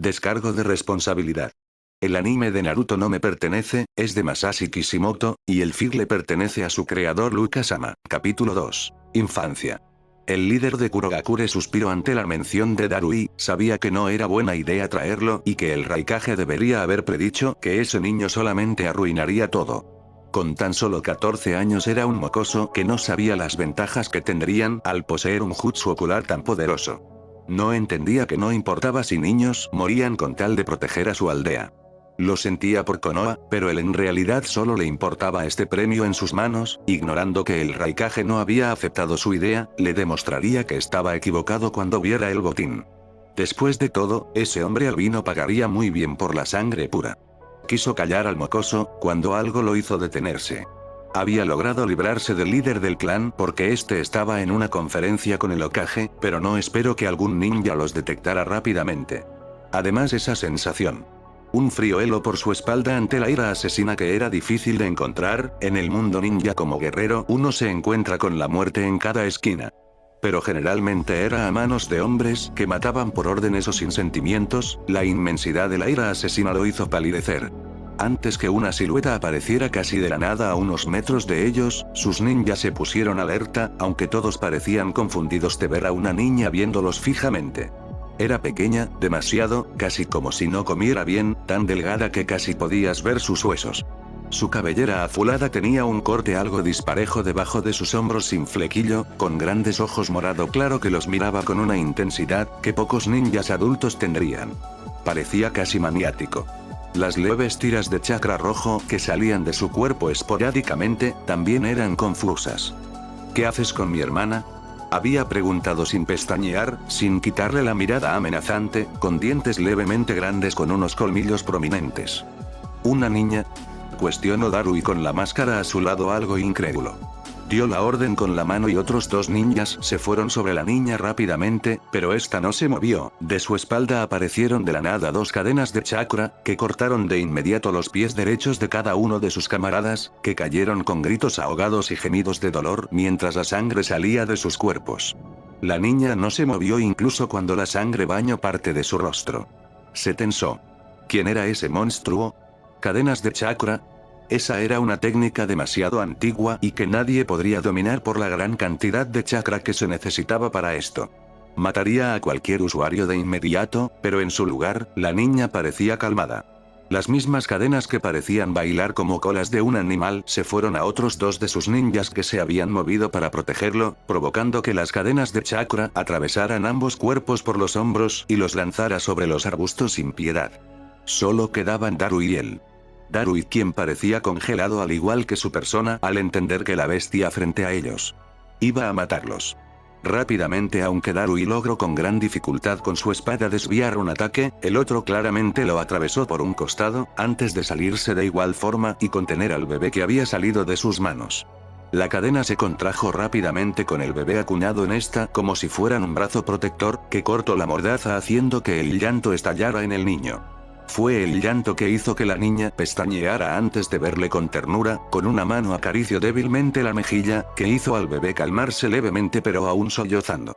Descargo de responsabilidad. El anime de Naruto no me pertenece, es de Masashi Kishimoto, y el feed le pertenece a su creador Luka-sama. Capítulo 2. Infancia. El líder de Kurogakure suspiró ante la mención de Darui, sabía que no era buena idea traerlo y que el Raikage debería haber predicho que ese niño solamente arruinaría todo. Con tan solo 14 años era un mocoso que no sabía las ventajas que tendrían al poseer un jutsu ocular tan poderoso. No entendía que no importaba si niños morían con tal de proteger a su aldea. Lo sentía por Konoha, pero él en realidad solo le importaba este premio en sus manos, ignorando que el Raikage no había aceptado su idea, le demostraría que estaba equivocado cuando viera el botín. Después de todo, ese hombre albino pagaría muy bien por la sangre pura. Quiso callar al mocoso, cuando algo lo hizo detenerse. Había logrado librarse del líder del clan porque este estaba en una conferencia con el Hokage, pero no espero que algún ninja los detectara rápidamente. Además esa sensación. Un frío helo por su espalda ante la ira asesina que era difícil de encontrar, en el mundo ninja como guerrero uno se encuentra con la muerte en cada esquina. Pero generalmente era a manos de hombres que mataban por órdenes o sin sentimientos, la inmensidad de la ira asesina lo hizo palidecer. Antes que una silueta apareciera casi de la nada a unos metros de ellos, sus ninjas se pusieron alerta, aunque todos parecían confundidos de ver a una niña viéndolos fijamente. Era pequeña, demasiado, casi como si no comiera bien, tan delgada que casi podías ver sus huesos. Su cabellera azulada tenía un corte algo disparejo debajo de sus hombros sin flequillo, con grandes ojos morado claro que los miraba con una intensidad que pocos ninjas adultos tendrían. Parecía casi maniático. Las leves tiras de chakra rojo que salían de su cuerpo esporádicamente, también eran confusas. ¿Qué haces con mi hermana?, había preguntado sin pestañear, sin quitarle la mirada amenazante, con dientes levemente grandes con unos colmillos prominentes. ¿Una niña?, cuestionó Darui con la máscara a su lado algo incrédulo. Dio la orden con la mano y otros dos ninjas se fueron sobre la niña rápidamente, pero esta no se movió. De su espalda aparecieron de la nada dos cadenas de chakra, que cortaron de inmediato los pies derechos de cada uno de sus camaradas, que cayeron con gritos ahogados y gemidos de dolor mientras la sangre salía de sus cuerpos. La niña no se movió incluso cuando la sangre bañó parte de su rostro. Se tensó. ¿Quién era ese monstruo? ¿Cadenas de chakra? Esa era una técnica demasiado antigua y que nadie podría dominar por la gran cantidad de chakra que se necesitaba para esto. Mataría a cualquier usuario de inmediato, pero en su lugar, la niña parecía calmada. Las mismas cadenas que parecían bailar como colas de un animal se fueron a otros dos de sus ninjas que se habían movido para protegerlo, provocando que las cadenas de chakra atravesaran ambos cuerpos por los hombros y los lanzara sobre los arbustos sin piedad. Solo quedaban Darui y él. Darui, quien parecía congelado al igual que su persona al entender que la bestia frente a ellos iba a matarlos. Rápidamente, aunque Darui logró con gran dificultad con su espada desviar un ataque, el otro claramente lo atravesó por un costado, antes de salirse de igual forma y contener al bebé que había salido de sus manos. La cadena se contrajo rápidamente con el bebé acuñado en esta como si fueran un brazo protector, que cortó la mordaza haciendo que el llanto estallara en el niño. Fue el llanto que hizo que la niña pestañeara antes de verle con ternura, con una mano acarició débilmente la mejilla, que hizo al bebé calmarse levemente pero aún sollozando.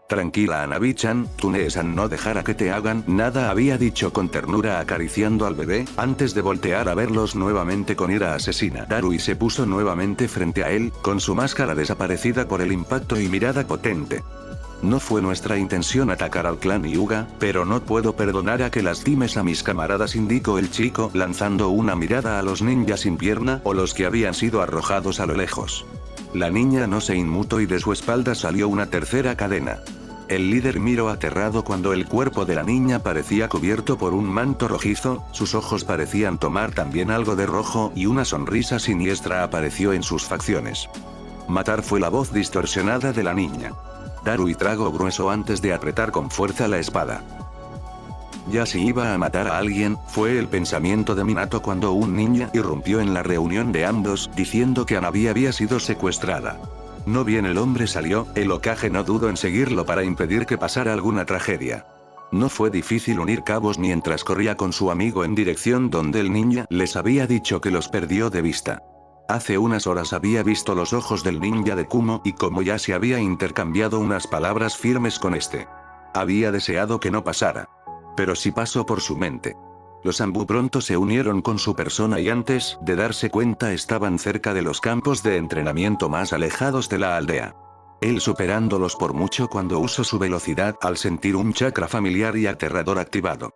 Tranquila Hanabi-chan, Tune-san no dejará que te hagan nada, había dicho con ternura acariciando al bebé, antes de voltear a verlos nuevamente con ira asesina. Darui se puso nuevamente frente a él, con su máscara desaparecida por el impacto y mirada potente. No fue nuestra intención atacar al clan Hyuga, pero no puedo perdonar a que lastimes a mis camaradas, indicó el chico lanzando una mirada a los ninjas sin pierna o los que habían sido arrojados a lo lejos. La niña no se inmutó y de su espalda salió una tercera cadena. El líder miró aterrado cuando el cuerpo de la niña parecía cubierto por un manto rojizo, sus ojos parecían tomar también algo de rojo y una sonrisa siniestra apareció en sus facciones. Matar, fue la voz distorsionada de la niña. Darui tragó grueso antes de apretar con fuerza la espada. Ya si iba a matar a alguien, fue el pensamiento de Minato cuando un ninja irrumpió en la reunión de ambos diciendo que Hanabi había sido secuestrada. No bien el hombre salió, el Hokage no dudó en seguirlo para impedir que pasara alguna tragedia. No fue difícil unir cabos mientras corría con su amigo en dirección donde el ninja les había dicho que los perdió de vista. Hace unas horas había visto los ojos del ninja de Kumo y como ya se había intercambiado unas palabras firmes con este. Había deseado que no pasara. Pero sí pasó por su mente. Los Anbu pronto se unieron con su persona y antes de darse cuenta estaban cerca de los campos de entrenamiento más alejados de la aldea. Él superándolos por mucho cuando usó su velocidad al sentir un chakra familiar y aterrador activado.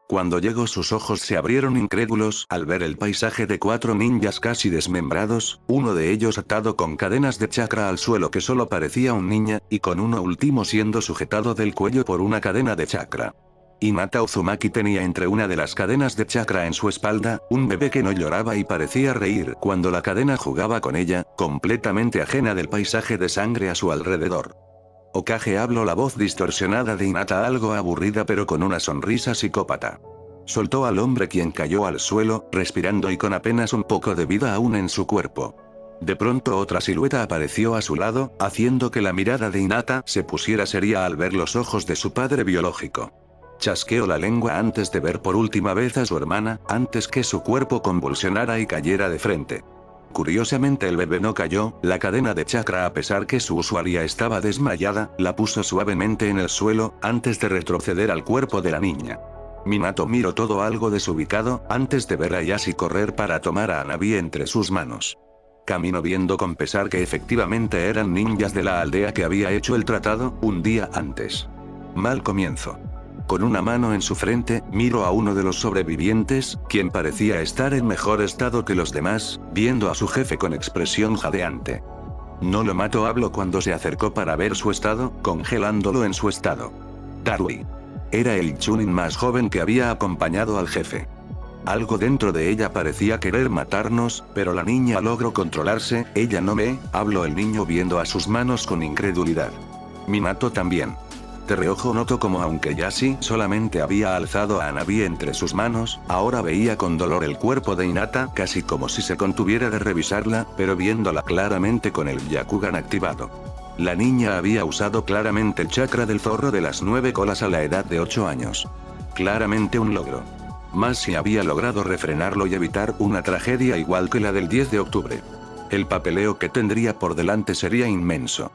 Cuando llegó sus ojos se abrieron incrédulos al ver el paisaje de 4 ninjas casi desmembrados, uno de ellos atado con cadenas de chakra al suelo que solo parecía un niño, y con uno último siendo sujetado del cuello por una cadena de chakra. Hinata Uzumaki tenía entre una de las cadenas de chakra en su espalda, un bebé que no lloraba y parecía reír cuando la cadena jugaba con ella, completamente ajena del paisaje de sangre a su alrededor. Okage habló la voz distorsionada de Hinata algo aburrida pero con una sonrisa psicópata. Soltó al hombre quien cayó al suelo, respirando y con apenas un poco de vida aún en su cuerpo. De pronto otra silueta apareció a su lado, haciendo que la mirada de Hinata se pusiera seria al ver los ojos de su padre biológico. Chasqueó la lengua antes de ver por última vez a su hermana, antes que su cuerpo convulsionara y cayera de frente. Curiosamente el bebé no cayó, la cadena de chakra a pesar que su usuaria estaba desmayada, la puso suavemente en el suelo, antes de retroceder al cuerpo de la niña. Minato miró todo algo desubicado, antes de ver a Yashi correr para tomar a Hanabi entre sus manos. Caminó viendo con pesar que efectivamente eran ninjas de la aldea que había hecho el tratado, un día antes. Mal comienzo. Con una mano en su frente, miró a uno de los sobrevivientes, quien parecía estar en mejor estado que los demás, viendo a su jefe con expresión jadeante. No lo mató, habló cuando se acercó para ver su estado, congelándolo en su estado. Darui. Era el Chunin más joven que había acompañado al jefe. Algo dentro de ella parecía querer matarnos, pero la niña logró controlarse, ella no me, habló el niño viendo a sus manos con incredulidad. Minato también. De reojo notó como aunque Yashi solamente había alzado a Hanabi entre sus manos, ahora veía con dolor el cuerpo de Hinata casi como si se contuviera de revisarla, pero viéndola claramente con el Byakugan activado. La niña había usado claramente el chakra del zorro de las 9 colas a la edad de 8 años. Claramente un logro. Más si había logrado refrenarlo y evitar una tragedia igual que la del 10 de octubre. El papeleo que tendría por delante sería inmenso.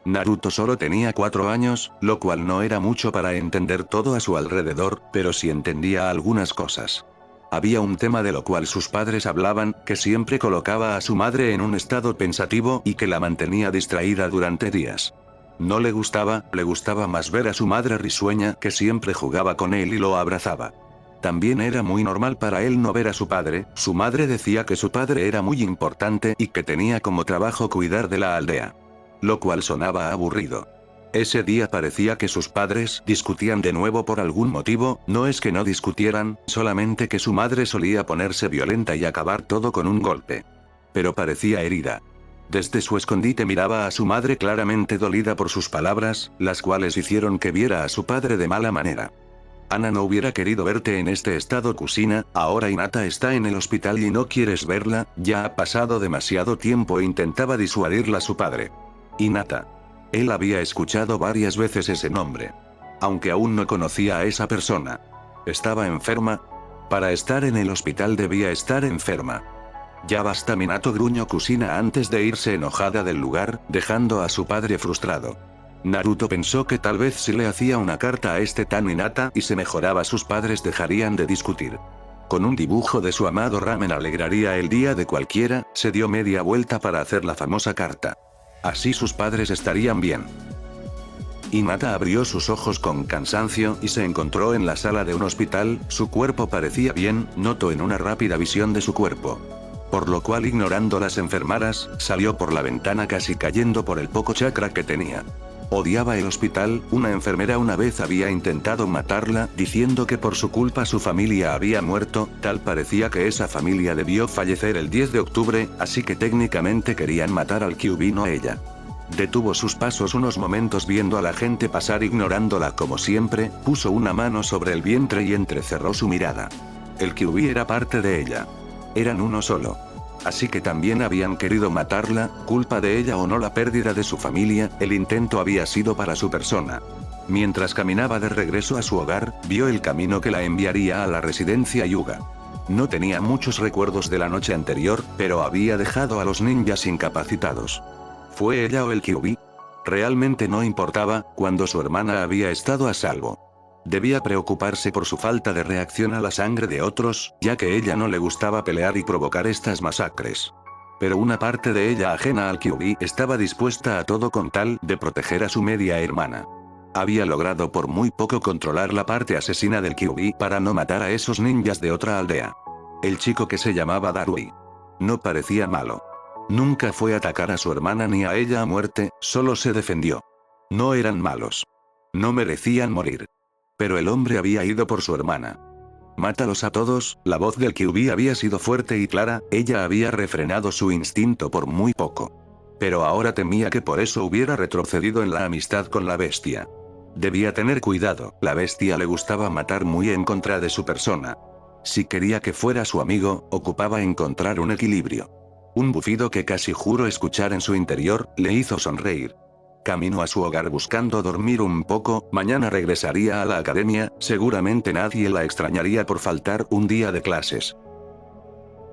Naruto solo tenía 4 años, lo cual no era mucho para entender todo a su alrededor, pero sí entendía algunas cosas. Había un tema de lo cual sus padres hablaban, que siempre colocaba a su madre en un estado pensativo y que la mantenía distraída durante días. No le gustaba más ver a su madre risueña que siempre jugaba con él y lo abrazaba. También era muy normal para él no ver a su padre, su madre decía que su padre era muy importante y que tenía como trabajo cuidar de la aldea. Lo cual sonaba aburrido. Ese día parecía que sus padres discutían de nuevo por algún motivo, no es que no discutieran, solamente que su madre solía ponerse violenta y acabar todo con un golpe. Pero parecía herida. Desde su escondite miraba a su madre claramente dolida por sus palabras, las cuales hicieron que viera a su padre de mala manera. Ana no hubiera querido verte en este estado, Kusina, ahora Hinata está en el hospital y no quieres verla, ya ha pasado demasiado tiempo, intentaba disuadirla su padre. Hinata. Él había escuchado varias veces ese nombre. Aunque aún no conocía a esa persona. ¿Estaba enferma? Para estar en el hospital debía estar enferma. Ya basta, Minato, gruñó Kusina antes de irse enojada del lugar, dejando a su padre frustrado. Naruto pensó que tal vez si le hacía una carta a este tan Hinata y se mejoraba sus padres dejarían de discutir. Con un dibujo de su amado ramen alegraría el día de cualquiera, se dio media vuelta para hacer la famosa carta. Así sus padres estarían bien. Hinata abrió sus ojos con cansancio y se encontró en la sala de un hospital, su cuerpo parecía bien, notó en una rápida visión de su cuerpo. Por lo cual, ignorando las enfermeras, salió por la ventana casi cayendo por el poco chakra que tenía. Odiaba el hospital, una enfermera una vez había intentado matarla, diciendo que por su culpa su familia había muerto, tal parecía que esa familia debió fallecer el 10 de octubre, así que técnicamente querían matar al Kyuubi, no a ella. Detuvo sus pasos unos momentos viendo a la gente pasar ignorándola como siempre, puso una mano sobre el vientre y entrecerró su mirada. El Kyuubi era parte de ella. Eran uno solo. Así que también habían querido matarla, culpa de ella o no la pérdida de su familia, el intento había sido para su persona. Mientras caminaba de regreso a su hogar, vio el camino que la enviaría a la residencia Hyuga. No tenía muchos recuerdos de la noche anterior, pero había dejado a los ninjas incapacitados. ¿Fue ella o el Kyuubi? Realmente no importaba, cuando su hermana había estado a salvo. Debía preocuparse por su falta de reacción a la sangre de otros, ya que ella no le gustaba pelear y provocar estas masacres. Pero una parte de ella ajena al QB estaba dispuesta a todo con tal de proteger a su media hermana. Había logrado por muy poco controlar la parte asesina del QB para no matar a esos ninjas de otra aldea. El chico que se llamaba Darui. No parecía malo. Nunca fue a atacar a su hermana ni a ella a muerte, solo se defendió. No eran malos. No merecían morir. Pero el hombre había ido por su hermana. Mátalos a todos, la voz del QB había sido fuerte y clara, ella había refrenado su instinto por muy poco. Pero ahora temía que por eso hubiera retrocedido en la amistad con la bestia. Debía tener cuidado, la bestia le gustaba matar muy en contra de su persona. Si quería que fuera su amigo, ocupaba encontrar un equilibrio. Un bufido que casi juró escuchar en su interior, le hizo sonreír. Caminó a su hogar buscando dormir un poco, mañana regresaría a la academia, seguramente nadie la extrañaría por faltar un día de clases.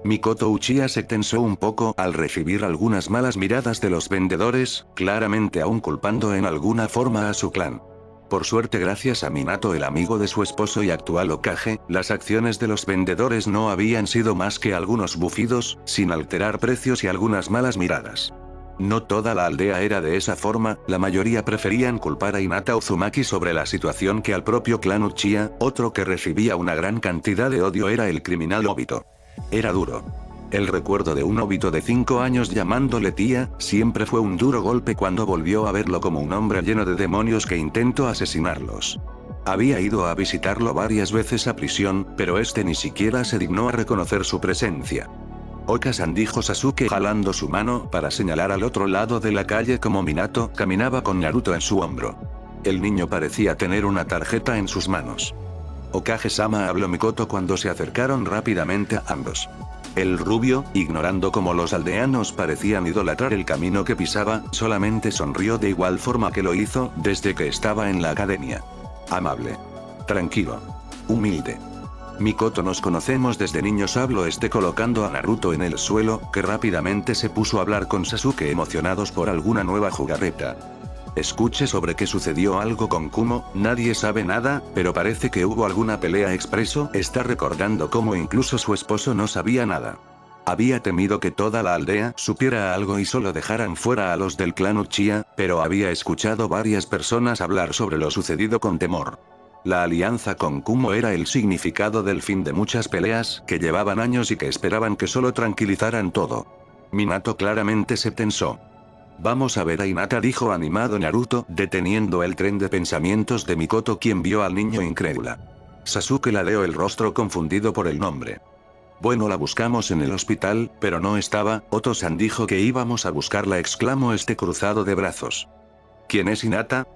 Mikoto Uchiha se tensó un poco al recibir algunas malas miradas de los vendedores, claramente aún culpando en alguna forma a su clan. Por suerte, gracias a Minato, el amigo de su esposo y actual Hokage, las acciones de los vendedores no habían sido más que algunos bufidos, sin alterar precios y algunas malas miradas. No toda la aldea era de esa forma, la mayoría preferían culpar a Hinata Uzumaki sobre la situación que al propio clan Uchiha. Otro que recibía una gran cantidad de odio era el criminal Obito. Era duro. El recuerdo de un Obito de 5 años llamándole tía, siempre fue un duro golpe cuando volvió a verlo como un hombre lleno de demonios que intentó asesinarlos. Había ido a visitarlo varias veces a prisión, pero este ni siquiera se dignó a reconocer su presencia. Oka-san, dijo Sasuke jalando su mano para señalar al otro lado de la calle como Minato caminaba con Naruto en su hombro. El niño parecía tener una tarjeta en sus manos. Hokage-sama, habló Mikoto cuando se acercaron rápidamente a ambos. El rubio, ignorando cómo los aldeanos parecían idolatrar el camino que pisaba, solamente sonrió de igual forma que lo hizo desde que estaba en la academia. Amable. Tranquilo. Humilde. Mikoto, nos conocemos desde niños, habló colocando a Naruto en el suelo, que rápidamente se puso a hablar con Sasuke emocionados por alguna nueva jugarreta. Escuché sobre que sucedió algo con Kumo, nadie sabe nada, pero parece que hubo alguna pelea expreso, está recordando cómo incluso su esposo no sabía nada. Había temido que toda la aldea supiera algo y solo dejaran fuera a los del clan Uchiha, pero había escuchado varias personas hablar sobre lo sucedido con temor. La alianza con Kumo era el significado del fin de muchas peleas que llevaban años y que esperaban que solo tranquilizaran todo. Minato claramente se tensó. Vamos a ver a Hinata, dijo animado Naruto, deteniendo el tren de pensamientos de Mikoto, quien vio al niño incrédula. Sasuke ladeó el rostro confundido por el nombre. Bueno, la buscamos en el hospital, pero no estaba. Oto-san dijo que íbamos a buscarla, exclamó cruzado de brazos. ¿Quién es Hinata?,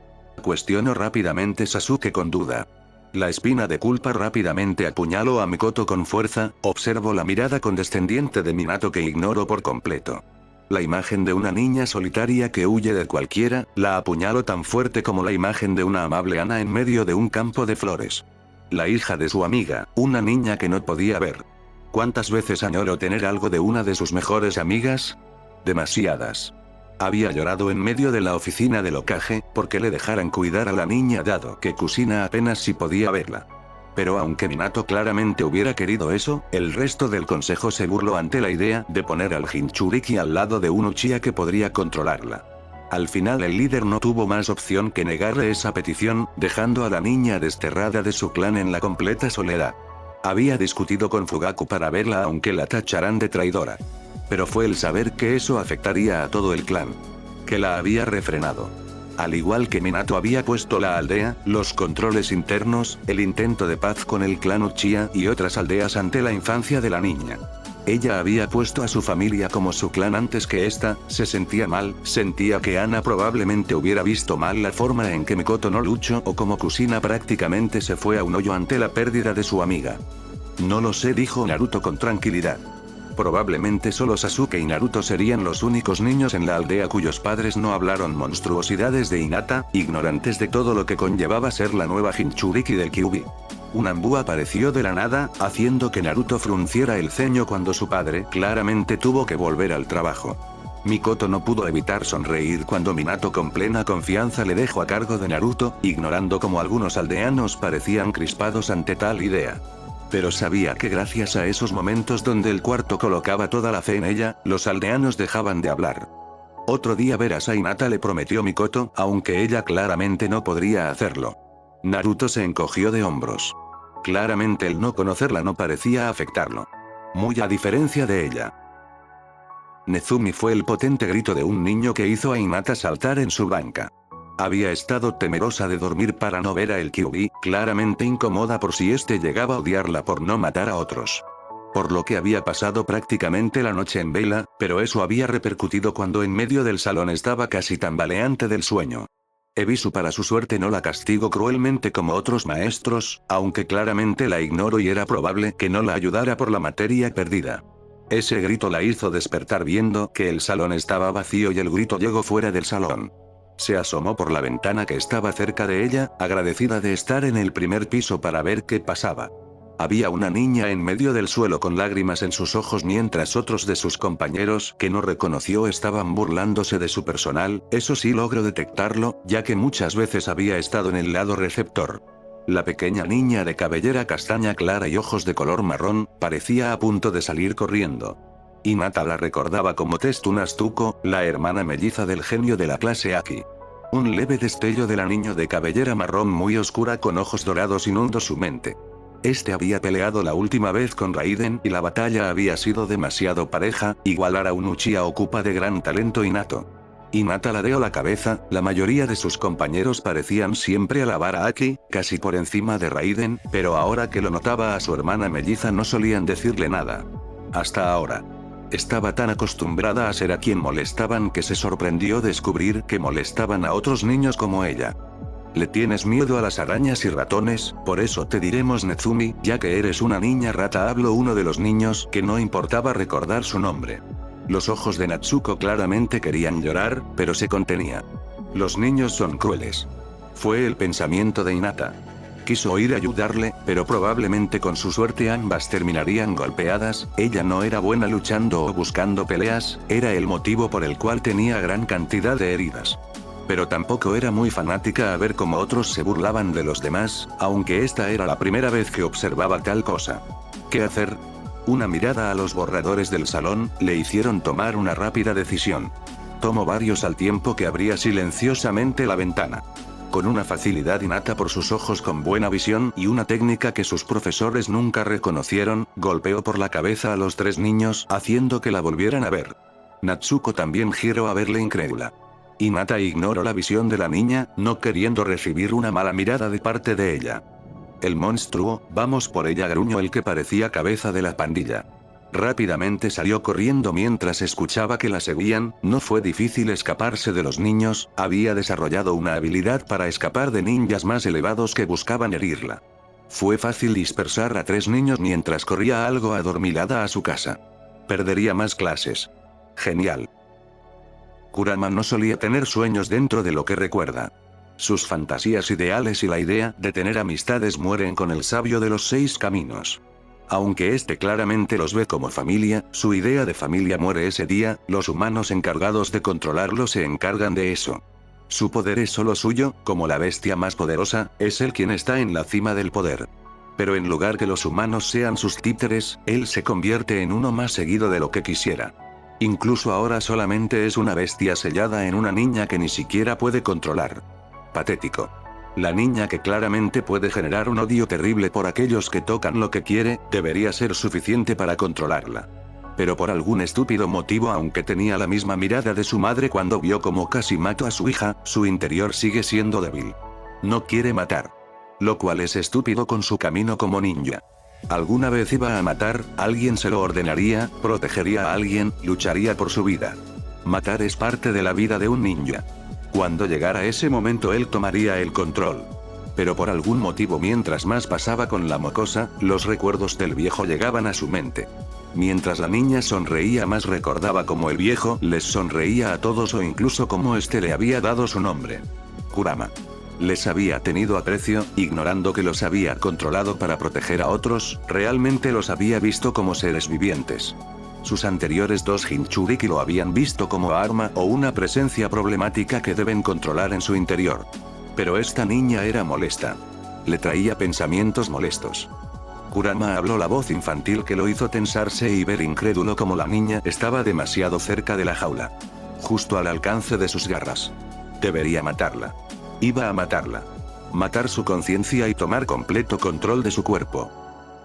cuestionó rápidamente Sasuke con duda. La espina de culpa rápidamente apuñaló a Mikoto con fuerza, observó la mirada condescendiente de Minato que ignoró por completo. La imagen de una niña solitaria que huye de cualquiera, la apuñaló tan fuerte como la imagen de una amable Ana en medio de un campo de flores. La hija de su amiga, una niña que no podía ver. ¿Cuántas veces añoró tener algo de una de sus mejores amigas? Demasiadas. Había llorado en medio de la oficina del Hokage, porque le dejaran cuidar a la niña dado que Kusina apenas si podía verla. Pero aunque Minato claramente hubiera querido eso, el resto del consejo se burló ante la idea de poner al Jinchuriki al lado de un Uchiha que podría controlarla. Al final el líder no tuvo más opción que negarle esa petición, dejando a la niña desterrada de su clan en la completa soledad. Había discutido con Fugaku para verla aunque la tacharan de traidora. Pero fue el saber que eso afectaría a todo el clan. Que la había refrenado. Al igual que Minato había puesto la aldea, los controles internos, el intento de paz con el clan Uchiha y otras aldeas ante la infancia de la niña. Ella había puesto a su familia como su clan antes que esta. Se sentía mal, sentía que Ana probablemente hubiera visto mal la forma en que Mikoto no luchó o como Kusina prácticamente se fue a un hoyo ante la pérdida de su amiga. No lo sé, dijo Naruto con tranquilidad. Probablemente solo Sasuke y Naruto serían los únicos niños en la aldea cuyos padres no hablaron monstruosidades de Hinata, ignorantes de todo lo que conllevaba ser la nueva Jinchuriki del Kyuubi. Un Anbu apareció de la nada, haciendo que Naruto frunciera el ceño cuando su padre claramente tuvo que volver al trabajo. Mikoto no pudo evitar sonreír cuando Minato con plena confianza le dejó a cargo de Naruto, ignorando cómo algunos aldeanos parecían crispados ante tal idea. Pero sabía que gracias a esos momentos donde el cuarto colocaba toda la fe en ella, los aldeanos dejaban de hablar. Otro día verás a Hinata, le prometió Mikoto, aunque ella claramente no podría hacerlo. Naruto se encogió de hombros. Claramente el no conocerla no parecía afectarlo. Muy a diferencia de ella. Nezumi fue el potente grito de un niño que hizo a Hinata saltar en su banca. Había estado temerosa de dormir para no ver a el Kyuubi, claramente incómoda por si este llegaba a odiarla por no matar a otros. Por lo que había pasado prácticamente la noche en vela, pero eso había repercutido cuando en medio del salón estaba casi tambaleante del sueño. Ebisu para su suerte no la castigó cruelmente como otros maestros, aunque claramente la ignoró y era probable que no la ayudara por la materia perdida. Ese grito la hizo despertar viendo que el salón estaba vacío y el grito llegó fuera del salón. Se asomó por la ventana que estaba cerca de ella, agradecida de estar en el primer piso para ver qué pasaba. Había una niña en medio del suelo con lágrimas en sus ojos mientras otros de sus compañeros que no reconoció estaban burlándose de su personal, eso sí logró detectarlo, ya que muchas veces había estado en el lado receptor. La pequeña niña de cabellera castaña clara y ojos de color marrón, parecía a punto de salir corriendo. Hinata la recordaba como Tetsuna Tsuko, la hermana melliza del genio de la clase Aki. Un leve destello de la niña de cabellera marrón muy oscura con ojos dorados inundó su mente. Este había peleado la última vez con Raiden y la batalla había sido demasiado pareja, igualar a un Uchiha ocupa de gran talento innato. Hinata ladeó la cabeza, la mayoría de sus compañeros parecían siempre alabar a Aki, casi por encima de Raiden, pero ahora que lo notaba a su hermana melliza no solían decirle nada. Hasta ahora. Estaba tan acostumbrada a ser a quien molestaban que se sorprendió descubrir que molestaban a otros niños como ella. ¿Le tienes miedo a las arañas y ratones? Por eso te diremos Nezumi, ya que eres una niña rata, habló uno de los niños que no importaba recordar su nombre. Los ojos de Natsuko claramente querían llorar, pero se contenía. Los niños son crueles. Fue el pensamiento de Hinata. Quiso ir a ayudarle, pero probablemente con su suerte ambas terminarían golpeadas, ella no era buena luchando o buscando peleas, era el motivo por el cual tenía gran cantidad de heridas. Pero tampoco era muy fanática a ver cómo otros se burlaban de los demás, aunque esta era la primera vez que observaba tal cosa. ¿Qué hacer? Una mirada a los borradores del salón, le hicieron tomar una rápida decisión. Tomó varios al tiempo que abría silenciosamente la ventana. Con una facilidad innata por sus ojos con buena visión y una técnica que sus profesores nunca reconocieron, golpeó por la cabeza a los tres niños, haciendo que la volvieran a ver. Natsuko también giró a verle incrédula. Hinata ignoró la visión de la niña, no queriendo recibir una mala mirada de parte de ella. El monstruo, vamos por ella, gruñó el que parecía cabeza de la pandilla. Rápidamente salió corriendo mientras escuchaba que la seguían, no fue difícil escaparse de los niños, había desarrollado una habilidad para escapar de ninjas más elevados que buscaban herirla. Fue fácil dispersar a tres niños mientras corría algo adormilada a su casa. Perdería más clases. Genial. Kurama no solía tener sueños dentro de lo que recuerda. Sus fantasías ideales y la idea de tener amistades mueren con el sabio de los 6 caminos. Aunque este claramente los ve como familia, su idea de familia muere ese día, los humanos encargados de controlarlo se encargan de eso. Su poder es solo suyo, como la bestia más poderosa, es él quien está en la cima del poder. Pero en lugar que los humanos sean sus títeres, él se convierte en uno más seguido de lo que quisiera. Incluso ahora solamente es una bestia sellada en una niña que ni siquiera puede controlar. Patético. La niña que claramente puede generar un odio terrible por aquellos que tocan lo que quiere, debería ser suficiente para controlarla. Pero por algún estúpido motivo, aunque tenía la misma mirada de su madre cuando vio cómo casi mató a su hija, su interior sigue siendo débil. No quiere matar. Lo cual es estúpido con su camino como ninja. Alguna vez iba a matar, alguien se lo ordenaría, protegería a alguien, lucharía por su vida. Matar es parte de la vida de un ninja. Cuando llegara ese momento él tomaría el control. Pero por algún motivo mientras más pasaba con la mocosa, los recuerdos del viejo llegaban a su mente. Mientras la niña sonreía más recordaba cómo el viejo les sonreía a todos o incluso cómo este le había dado su nombre. Kurama. Les había tenido aprecio, ignorando que los había controlado para proteger a otros, realmente los había visto como seres vivientes. Sus anteriores dos Jinchuriki lo habían visto como arma o una presencia problemática que deben controlar en su interior. Pero esta niña era molesta. Le traía pensamientos molestos. Kurama habló la voz infantil que lo hizo tensarse y ver incrédulo como la niña estaba demasiado cerca de la jaula. Justo al alcance de sus garras. Debería matarla. Iba a matarla. Matar su conciencia y tomar completo control de su cuerpo.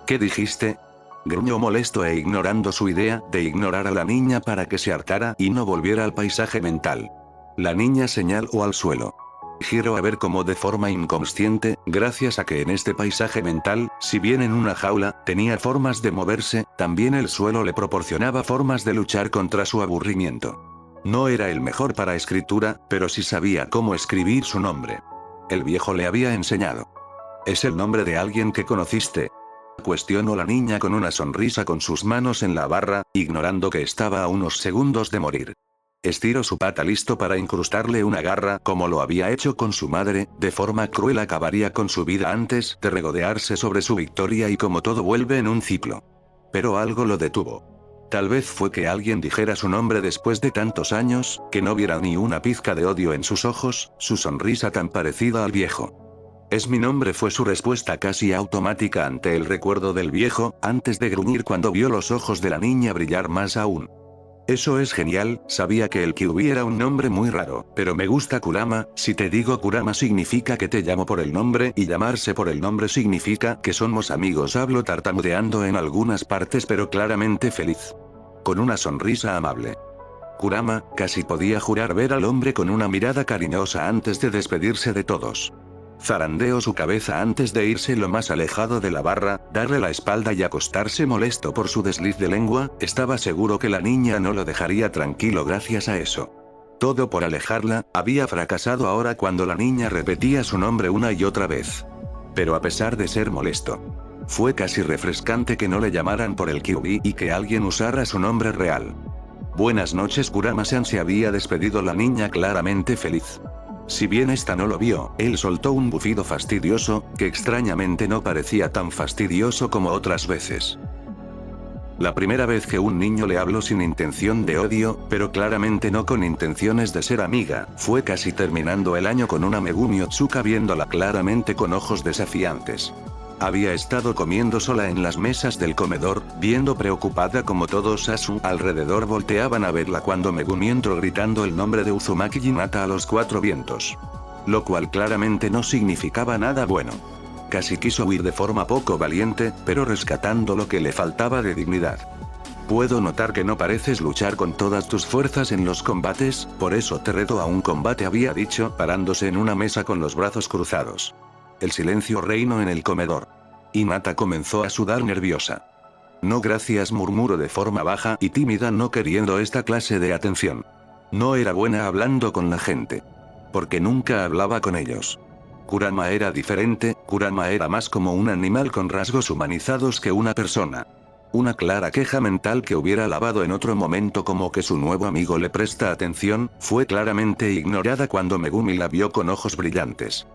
¿Qué dijiste? Gruñó molesto e ignorando su idea de ignorar a la niña para que se hartara y no volviera al paisaje mental. La niña señaló al suelo. Giró a ver cómo de forma inconsciente, gracias a que en este paisaje mental, si bien en una jaula, tenía formas de moverse, también el suelo le proporcionaba formas de luchar contra su aburrimiento. No era el mejor para escritura, pero sí sabía cómo escribir su nombre. El viejo le había enseñado. ¿Es el nombre de alguien que conociste? Cuestionó la niña con una sonrisa con sus manos en la barra, ignorando que estaba a unos segundos de morir. Estiró su pata listo para incrustarle una garra como lo había hecho con su madre, de forma cruel acabaría con su vida antes de regodearse sobre su victoria y como todo vuelve en un ciclo. Pero algo lo detuvo. Tal vez fue que alguien dijera su nombre después de tantos años, que no viera ni una pizca de odio en sus ojos, su sonrisa tan parecida al viejo. Es mi nombre, fue su respuesta casi automática ante el recuerdo del viejo, antes de gruñir cuando vio los ojos de la niña brillar más aún. Eso es genial, sabía que el Kyuubi era un nombre muy raro, pero me gusta Kurama, si te digo Kurama significa que te llamo por el nombre y llamarse por el nombre significa que somos amigos, hablo tartamudeando en algunas partes pero claramente feliz. Con una sonrisa amable. Kurama, casi podía jurar ver al hombre con una mirada cariñosa antes de despedirse de todos. Zarandeó su cabeza antes de irse lo más alejado de la barra, darle la espalda y acostarse molesto por su desliz de lengua, estaba seguro que la niña no lo dejaría tranquilo gracias a eso. Todo por alejarla, había fracasado ahora cuando la niña repetía su nombre una y otra vez. Pero a pesar de ser molesto, fue casi refrescante que no le llamaran por el Kyuubi y que alguien usara su nombre real. Buenas noches, Kurama-san, se había despedido la niña claramente feliz. Si bien esta no lo vio, él soltó un bufido fastidioso, que extrañamente no parecía tan fastidioso como otras veces. La primera vez que un niño le habló sin intención de odio, pero claramente no con intenciones de ser amiga, fue casi terminando el año con una Megumi Otsuka viéndola claramente con ojos desafiantes. Había estado comiendo sola en las mesas del comedor, viendo preocupada como todos a su alrededor volteaban a verla cuando Megumi entró gritando el nombre de Uzumaki Hinata a los cuatro vientos. Lo cual claramente no significaba nada bueno. Casi quiso huir de forma poco valiente, pero rescatando lo que le faltaba de dignidad. Puedo notar que no pareces luchar con todas tus fuerzas en los combates, por eso te reto a un combate, había dicho, parándose en una mesa con los brazos cruzados. El silencio reinó en el comedor. Hinata comenzó a sudar nerviosa. No gracias, murmuró de forma baja y tímida, no queriendo esta clase de atención. No era buena hablando con la gente. Porque nunca hablaba con ellos. Kurama era diferente, Kurama era más como un animal con rasgos humanizados que una persona. Una clara queja mental que hubiera lavado en otro momento como que su nuevo amigo le presta atención, fue claramente ignorada cuando Megumi la vio con ojos brillantes.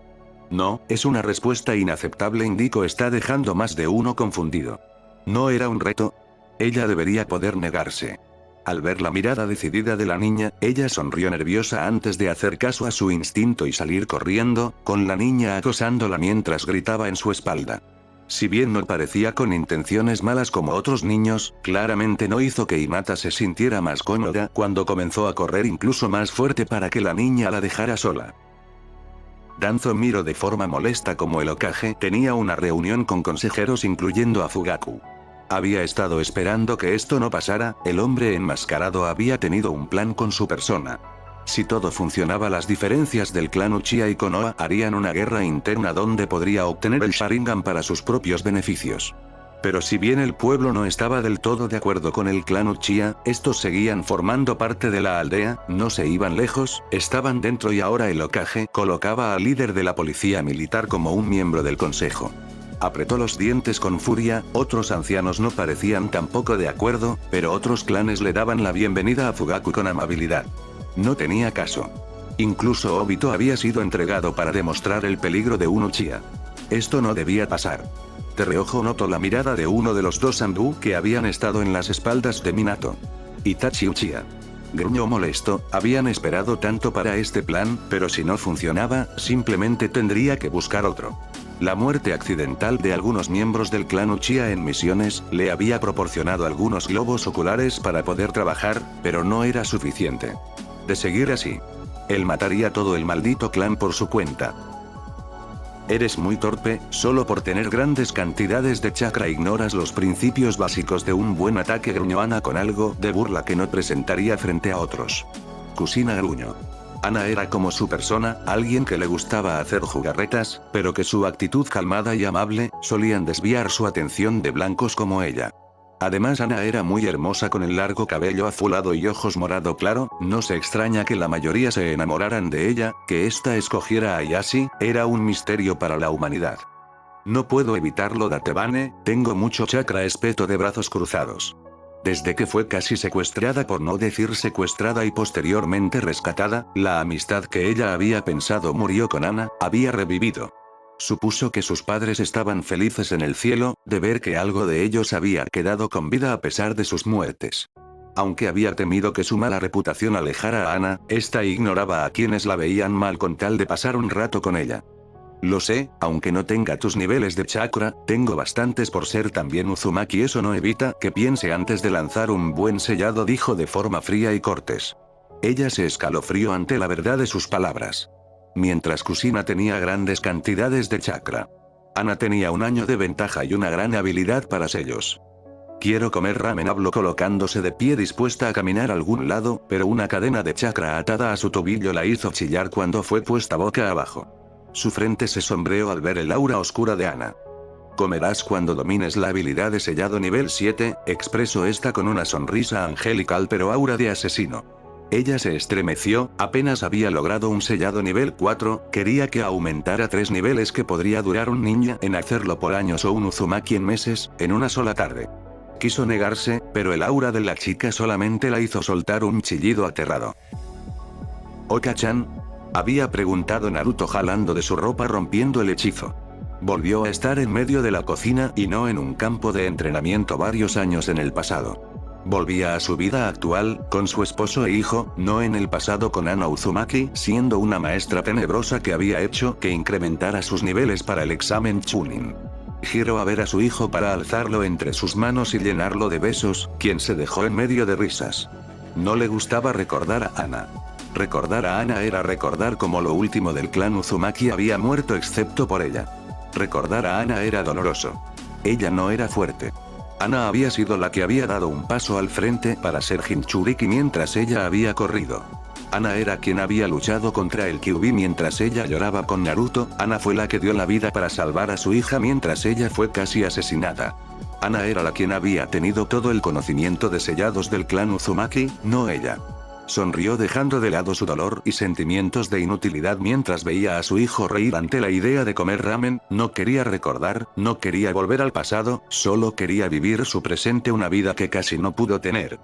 No, es una respuesta inaceptable, indicó, está dejando más de uno confundido. ¿No era un reto? Ella debería poder negarse. Al ver la mirada decidida de la niña, ella sonrió nerviosa antes de hacer caso a su instinto y salir corriendo, con la niña acosándola mientras gritaba en su espalda. Si bien no parecía con intenciones malas como otros niños, claramente no hizo que Hinata se sintiera más cómoda cuando comenzó a correr incluso más fuerte para que la niña la dejara sola. Danzo miró de forma molesta como el Hokage tenía una reunión con consejeros incluyendo a Fugaku. Había estado esperando que esto no pasara, el hombre enmascarado había tenido un plan con su persona. Si todo funcionaba, las diferencias del clan Uchiha y Konoha harían una guerra interna donde podría obtener el Sharingan para sus propios beneficios. Pero si bien el pueblo no estaba del todo de acuerdo con el clan Uchiha, estos seguían formando parte de la aldea, no se iban lejos, estaban dentro y ahora el Hokage colocaba al líder de la policía militar como un miembro del consejo. Apretó los dientes con furia, otros ancianos no parecían tampoco de acuerdo, pero otros clanes le daban la bienvenida a Fugaku con amabilidad. No tenía caso. Incluso Obito había sido entregado para demostrar el peligro de un Uchiha. Esto no debía pasar. De reojo notó la mirada de uno de los dos Anbu que habían estado en las espaldas de Minato. Itachi Uchiha. Gruñó molesto, habían esperado tanto para este plan, pero si no funcionaba, simplemente tendría que buscar otro. La muerte accidental de algunos miembros del clan Uchiha en misiones, le había proporcionado algunos globos oculares para poder trabajar, pero no era suficiente. De seguir así, él mataría todo el maldito clan por su cuenta. Eres muy torpe, solo por tener grandes cantidades de chakra ignoras los principios básicos de un buen ataque, gruñó Ana con algo de burla que no presentaría frente a otros. Kusina gruñó. Ana era como su persona, alguien que le gustaba hacer jugarretas, pero que su actitud calmada y amable, solían desviar su atención de blancos como ella. Además Ana era muy hermosa con el largo cabello azulado y ojos morado claro, no se extraña que la mayoría se enamoraran de ella, que ésta escogiera a Yashi, era un misterio para la humanidad. No puedo evitarlo, Datebane, tengo mucho chakra, espeto de brazos cruzados. Desde que fue casi secuestrada, por no decir secuestrada, y posteriormente rescatada, la amistad que ella había pensado murió con Ana, había revivido. Supuso que sus padres estaban felices en el cielo, de ver que algo de ellos había quedado con vida a pesar de sus muertes. Aunque había temido que su mala reputación alejara a Ana, esta ignoraba a quienes la veían mal con tal de pasar un rato con ella. Lo sé, aunque no tenga tus niveles de chakra, tengo bastantes por ser también Uzumaki. Eso no evita que piense antes de lanzar un buen sellado, dijo de forma fría y cortés. Ella se escalofrió ante la verdad de sus palabras. Mientras Kusina tenía grandes cantidades de chakra, Ana tenía un año de ventaja y una gran habilidad para sellos. Quiero comer ramen, habló colocándose de pie dispuesta a caminar a algún lado, pero una cadena de chakra atada a su tobillo la hizo chillar cuando fue puesta boca abajo. Su frente se sombreó al ver el aura oscura de Ana. Comerás cuando domines la habilidad de sellado nivel 7, expresó esta con una sonrisa angelical pero aura de asesino. Ella se estremeció, apenas había logrado un sellado nivel 4, quería que aumentara 3 niveles que podría durar un ninja en hacerlo por años o un Uzumaki en meses, en una sola tarde. Quiso negarse, pero el aura de la chica solamente la hizo soltar un chillido aterrado. ¿Oka-chan? Había preguntado Naruto jalando de su ropa, rompiendo el hechizo. Volvió a estar en medio de la cocina y no en un campo de entrenamiento varios años en el pasado. Volvía a su vida actual, con su esposo e hijo, no en el pasado con Ana Uzumaki, siendo una maestra tenebrosa que había hecho que incrementara sus niveles para el examen Chunin. Giró a ver a su hijo para alzarlo entre sus manos y llenarlo de besos, quien se dejó en medio de risas. No le gustaba recordar a Ana. Recordar a Ana era recordar como lo último del clan Uzumaki había muerto excepto por ella. Recordar a Ana era doloroso. Ella no era fuerte. Ana había sido la que había dado un paso al frente para ser Jinchuriki mientras ella había corrido. Ana era quien había luchado contra el Kyuubi mientras ella lloraba con Naruto. Ana fue la que dio la vida para salvar a su hija mientras ella fue casi asesinada. Ana era la quien había tenido todo el conocimiento de sellados del clan Uzumaki, no ella. Sonrió dejando de lado su dolor y sentimientos de inutilidad mientras veía a su hijo reír ante la idea de comer ramen. No quería recordar, no quería volver al pasado, solo quería vivir su presente, una vida que casi no pudo tener.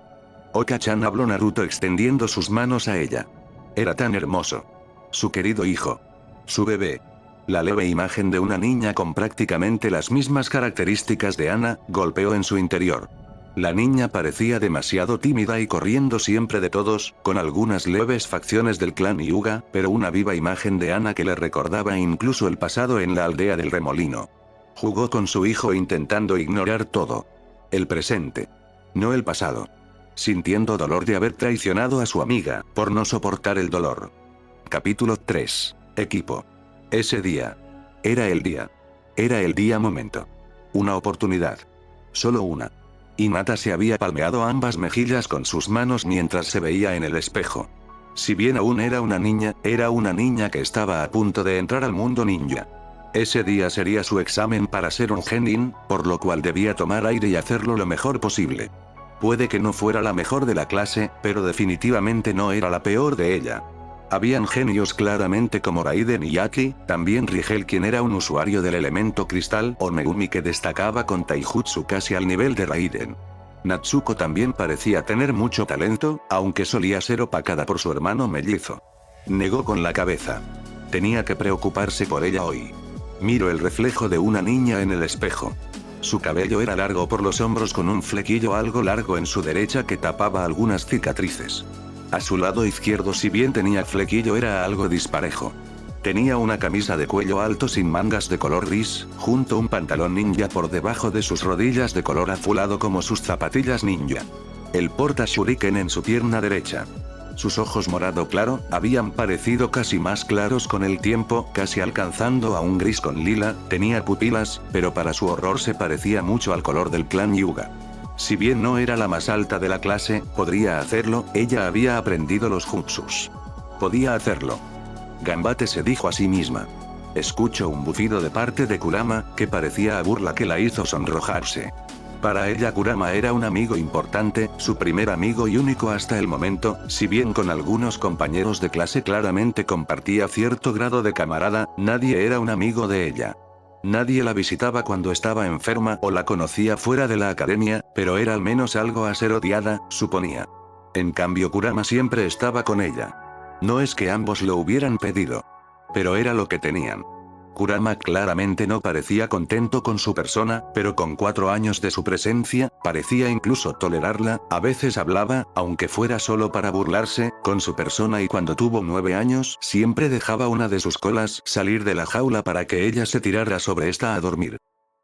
Oka-chan, habló Naruto extendiendo sus manos a ella. Era tan hermoso. Su querido hijo. Su bebé. La leve imagen de una niña con prácticamente las mismas características de Ana, golpeó en su interior. La niña parecía demasiado tímida y corriendo siempre de todos, con algunas leves facciones del clan Hyuga, pero una viva imagen de Ana que le recordaba incluso el pasado en la aldea del remolino. Jugó con su hijo intentando ignorar todo. El presente. No el pasado. Sintiendo dolor de haber traicionado a su amiga, por no soportar el dolor. Capítulo 3. Equipo. Ese día. Era el día. Era el día momento. Una oportunidad. Solo una. Hinata se había palmeado ambas mejillas con sus manos mientras se veía en el espejo. Si bien aún era una niña que estaba a punto de entrar al mundo ninja. Ese día sería su examen para ser un genin, por lo cual debía tomar aire y hacerlo lo mejor posible. Puede que no fuera la mejor de la clase, pero definitivamente no era la peor de ella. Habían genios claramente como Raiden y Yaki, también Rigel, quien era un usuario del elemento cristal, o Megumi, que destacaba con taijutsu casi al nivel de Raiden. Natsuko también parecía tener mucho talento, aunque solía ser opacada por su hermano mellizo. Negó con la cabeza. Tenía que preocuparse por ella hoy. Miro el reflejo de una niña en el espejo. Su cabello era largo por los hombros con un flequillo algo largo en su derecha que tapaba algunas cicatrices. A su lado izquierdo, si bien tenía flequillo, era algo disparejo. Tenía una camisa de cuello alto sin mangas de color gris, junto a un pantalón ninja por debajo de sus rodillas de color azulado como sus zapatillas ninja. El porta shuriken en su pierna derecha. Sus ojos morado claro, habían parecido casi más claros con el tiempo, casi alcanzando a un gris con lila, tenía pupilas, pero para su horror se parecía mucho al color del clan Hyuga. Si bien no era la más alta de la clase, podría hacerlo, ella había aprendido los jutsus. Podía hacerlo. Gambate, se dijo a sí misma. Escucho un bufido de parte de Kurama, que parecía a burla que la hizo sonrojarse. Para ella Kurama era un amigo importante, su primer amigo y único hasta el momento, si bien con algunos compañeros de clase claramente compartía cierto grado de camarada, nadie era un amigo de ella. Nadie la visitaba cuando estaba enferma o la conocía fuera de la academia, pero era al menos algo a ser odiada, suponía. En cambio Kurama siempre estaba con ella. No es que ambos lo hubieran pedido. Pero era lo que tenían. Kurama claramente no parecía contento con su persona, pero con 4 años de su presencia, parecía incluso tolerarla, a veces hablaba, aunque fuera solo para burlarse, con su persona y cuando tuvo 9 años, siempre dejaba una de sus colas salir de la jaula para que ella se tirara sobre esta a dormir.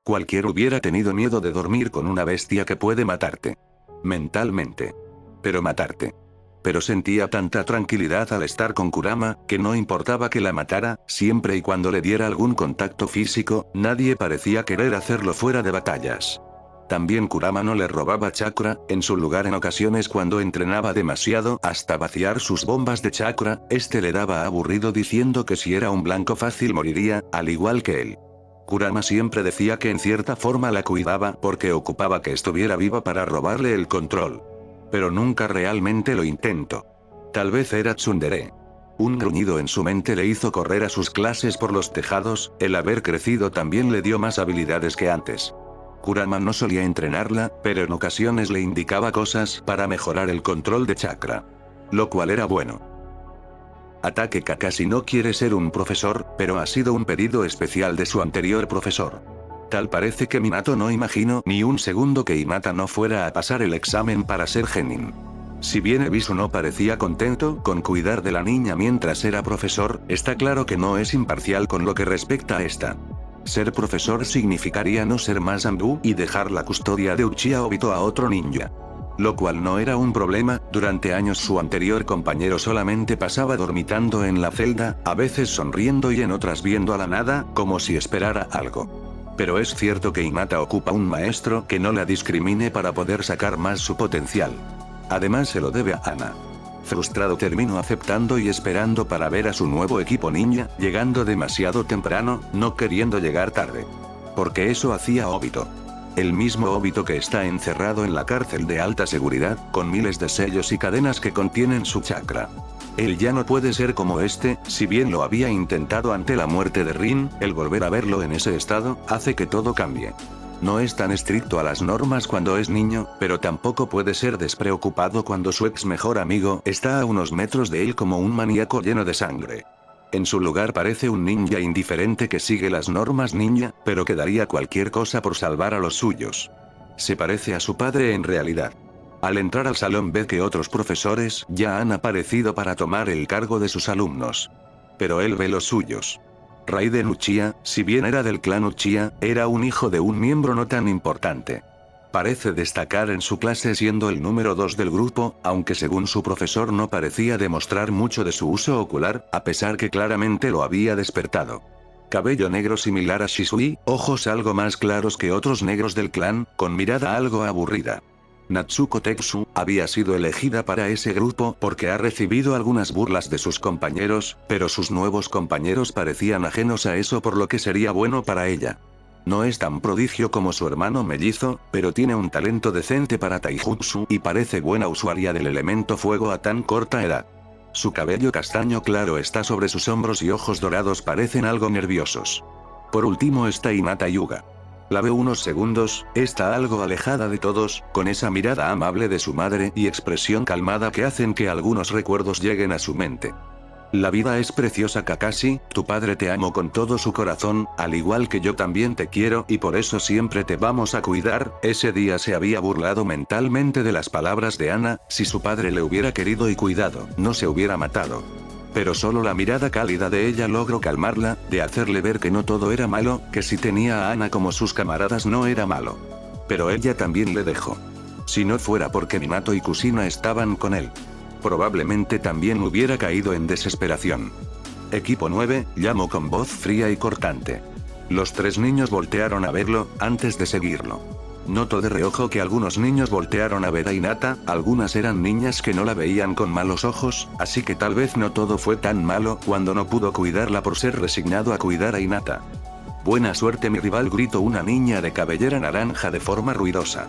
Cualquiera hubiera tenido miedo de dormir con una bestia que puede matarte. Mentalmente. Pero matarte. Pero sentía tanta tranquilidad al estar con Kurama, que no importaba que la matara, siempre y cuando le diera algún contacto físico, nadie parecía querer hacerlo fuera de batallas. También Kurama no le robaba chakra, en su lugar en ocasiones cuando entrenaba demasiado hasta vaciar sus bombas de chakra, este le daba aburrido diciendo que si era un blanco fácil moriría, al igual que él. Kurama siempre decía que en cierta forma la cuidaba porque ocupaba que estuviera viva para robarle el control. Pero nunca realmente lo intentó. Tal vez era tsundere. Un gruñido en su mente le hizo correr a sus clases por los tejados, el haber crecido también le dio más habilidades que antes. Kurama no solía entrenarla, pero en ocasiones le indicaba cosas para mejorar el control de chakra. Lo cual era bueno. Ataque Kakashi no quiere ser un profesor, pero ha sido un pedido especial de su anterior profesor. Tal parece que Minato no imagino ni un segundo que Hinata no fuera a pasar el examen para ser genin. Si bien Ebisu no parecía contento con cuidar de la niña mientras era profesor, está claro que no es imparcial con lo que respecta a esta. Ser profesor significaría no ser más Anbu y dejar la custodia de Uchiha Obito a otro ninja. Lo cual no era un problema, durante años su anterior compañero solamente pasaba dormitando en la celda, a veces sonriendo y en otras viendo a la nada, como si esperara algo. Pero es cierto que Hinata ocupa un maestro que no la discrimine para poder sacar más su potencial. Además se lo debe a Ana. Frustrado terminó aceptando y esperando para ver a su nuevo equipo ninja, llegando demasiado temprano, no queriendo llegar tarde. Porque eso hacía Obito. El mismo Obito que está encerrado en la cárcel de alta seguridad, con miles de sellos y cadenas que contienen su chakra. Él ya no puede ser como este, si bien lo había intentado ante la muerte de Rin, el volver a verlo en ese estado, hace que todo cambie. No es tan estricto a las normas cuando es niño, pero tampoco puede ser despreocupado cuando su ex mejor amigo está a unos metros de él como un maníaco lleno de sangre. En su lugar parece un ninja indiferente que sigue las normas ninja, pero que daría cualquier cosa por salvar a los suyos. Se parece a su padre en realidad. Al entrar al salón ve que otros profesores ya han aparecido para tomar el cargo de sus alumnos. Pero él ve los suyos. Raiden Uchiha, si bien era del clan Uchiha, era un hijo de un miembro no tan importante. Parece destacar en su clase siendo el número 2 del grupo, aunque según su profesor no parecía demostrar mucho de su uso ocular, a pesar que claramente lo había despertado. Cabello negro similar a Shisui, ojos algo más claros que otros negros del clan, con mirada algo aburrida. Natsuko Tetsu había sido elegida para ese grupo porque ha recibido algunas burlas de sus compañeros, pero sus nuevos compañeros parecían ajenos a eso, por lo que sería bueno para ella. No es tan prodigio como su hermano mellizo, pero tiene un talento decente para taijutsu y parece buena usuaria del elemento fuego a tan corta edad. Su cabello castaño claro está sobre sus hombros y ojos dorados parecen algo nerviosos. Por último está Hinata Hyuga. La ve unos segundos, está algo alejada de todos, con esa mirada amable de su madre y expresión calmada que hacen que algunos recuerdos lleguen a su mente. La vida es preciosa Kakashi, tu padre te amo con todo su corazón, al igual que yo también te quiero y por eso siempre te vamos a cuidar. Ese día se había burlado mentalmente de las palabras de Ana, si su padre le hubiera querido y cuidado, no se hubiera matado. Pero solo la mirada cálida de ella logró calmarla, de hacerle ver que no todo era malo, que si tenía a Ana como sus camaradas no era malo. Pero ella también le dejó. Si no fuera porque Minato y Kusina estaban con él, probablemente también hubiera caído en desesperación. Equipo 9, llamó con voz fría y cortante. Los tres niños voltearon a verlo, antes de seguirlo. Notó de reojo que algunos niños voltearon a ver a Hinata, algunas eran niñas que no la veían con malos ojos, así que tal vez no todo fue tan malo cuando no pudo cuidarla por ser resignado a cuidar a Hinata. Buena suerte mi rival, gritó una niña de cabellera naranja de forma ruidosa.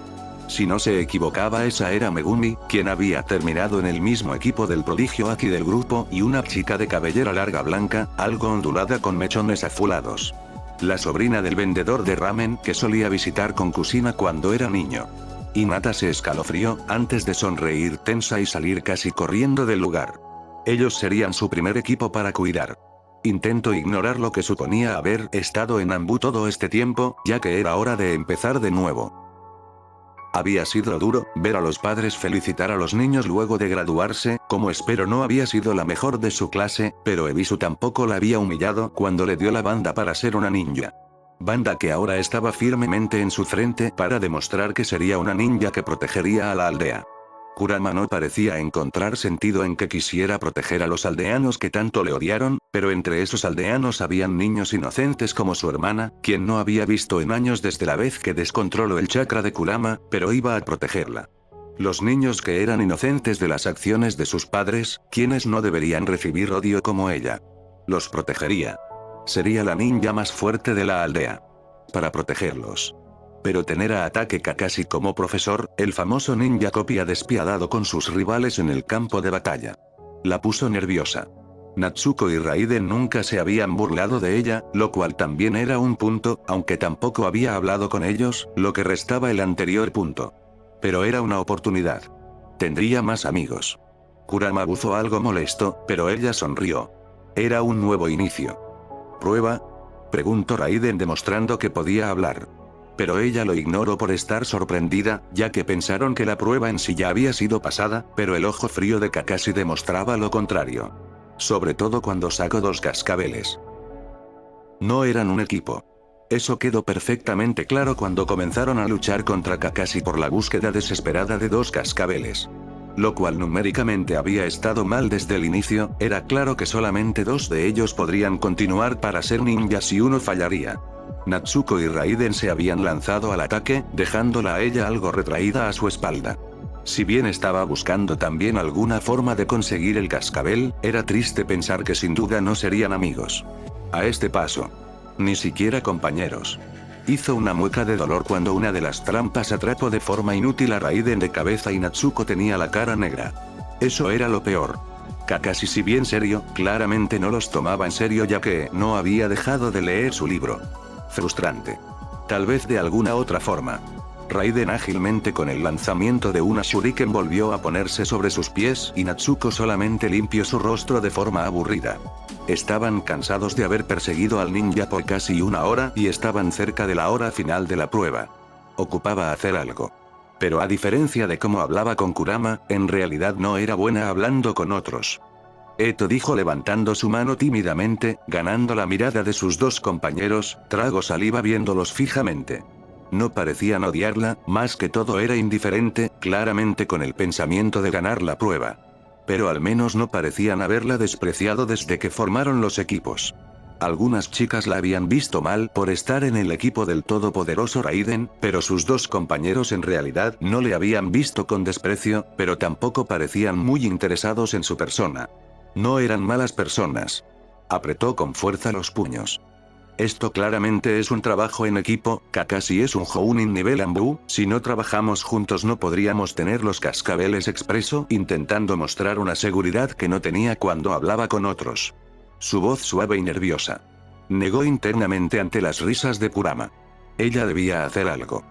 Si no se equivocaba esa era Megumi, quien había terminado en el mismo equipo del prodigio Aki del grupo y una chica de cabellera larga blanca, algo ondulada con mechones azulados. La sobrina del vendedor de ramen que solía visitar con Kusina cuando era niño. Hinata se escalofrió, antes de sonreír tensa y salir casi corriendo del lugar. Ellos serían su primer equipo para cuidar. Intentó ignorar lo que suponía haber estado en Anbu todo este tiempo, ya que era hora de empezar de nuevo. Había sido duro, ver a los padres felicitar a los niños luego de graduarse, como espero no había sido la mejor de su clase, pero Ebisu tampoco la había humillado cuando le dio la banda para ser una ninja. Banda que ahora estaba firmemente en su frente para demostrar que sería una ninja que protegería a la aldea. Kurama no parecía encontrar sentido en que quisiera proteger a los aldeanos que tanto le odiaron, pero entre esos aldeanos habían niños inocentes como su hermana, quien no había visto en años desde la vez que descontroló el chakra de Kurama, pero iba a protegerla. Los niños que eran inocentes de las acciones de sus padres, quienes no deberían recibir odio como ella. Los protegería. Sería la ninja más fuerte de la aldea. Para protegerlos. Pero tener a Ataque Kakashi como profesor, el famoso ninja copia despiadado con sus rivales en el campo de batalla. La puso nerviosa. Natsuko y Raiden nunca se habían burlado de ella, lo cual también era un punto, aunque tampoco había hablado con ellos, lo que restaba el anterior punto. Pero era una oportunidad. Tendría más amigos. Kurama buzó algo molesto, pero ella sonrió. Era un nuevo inicio. ¿Prueba?, preguntó Raiden demostrando que podía hablar. Pero ella lo ignoró por estar sorprendida, ya que pensaron que la prueba en sí ya había sido pasada, pero el ojo frío de Kakashi demostraba lo contrario. Sobre todo cuando sacó dos cascabeles. No eran un equipo. Eso quedó perfectamente claro cuando comenzaron a luchar contra Kakashi por la búsqueda desesperada de dos cascabeles. Lo cual numéricamente había estado mal desde el inicio, era claro que solamente dos de ellos podrían continuar para ser ninjas y uno fallaría. Natsuko y Raiden se habían lanzado al ataque, dejándola a ella algo retraída a su espalda. Si bien estaba buscando también alguna forma de conseguir el cascabel, era triste pensar que sin duda no serían amigos. A este paso. Ni siquiera compañeros. Hizo una mueca de dolor cuando una de las trampas atrapó de forma inútil a Raiden de cabeza y Natsuko tenía la cara negra. Eso era lo peor. Kakashi, si bien serio, claramente no los tomaba en serio ya que no había dejado de leer su libro. Frustrante. Tal vez de alguna otra forma. Raiden ágilmente con el lanzamiento de una shuriken volvió a ponerse sobre sus pies y Natsuko solamente limpió su rostro de forma aburrida. Estaban cansados de haber perseguido al ninja por casi una hora y estaban cerca de la hora final de la prueba. Ocupaba hacer algo. Pero a diferencia de cómo hablaba con Kurama, en realidad no era buena hablando con otros. Eto dijo levantando su mano tímidamente, ganando la mirada de sus dos compañeros, tragó saliva viéndolos fijamente. No parecían odiarla, más que todo era indiferente, claramente con el pensamiento de ganar la prueba. Pero al menos no parecían haberla despreciado desde que formaron los equipos. Algunas chicas la habían visto mal por estar en el equipo del todopoderoso Raiden, pero sus dos compañeros en realidad no le habían visto con desprecio, pero tampoco parecían muy interesados en su persona. No eran malas personas. Apretó con fuerza los puños. Esto claramente es un trabajo en equipo, Kakashi es un Jounin nivel Anbu, si no trabajamos juntos no podríamos tener los cascabeles expreso, intentando mostrar una seguridad que no tenía cuando hablaba con otros. Su voz suave y nerviosa. Negó internamente ante las risas de Kurama. Ella debía hacer algo.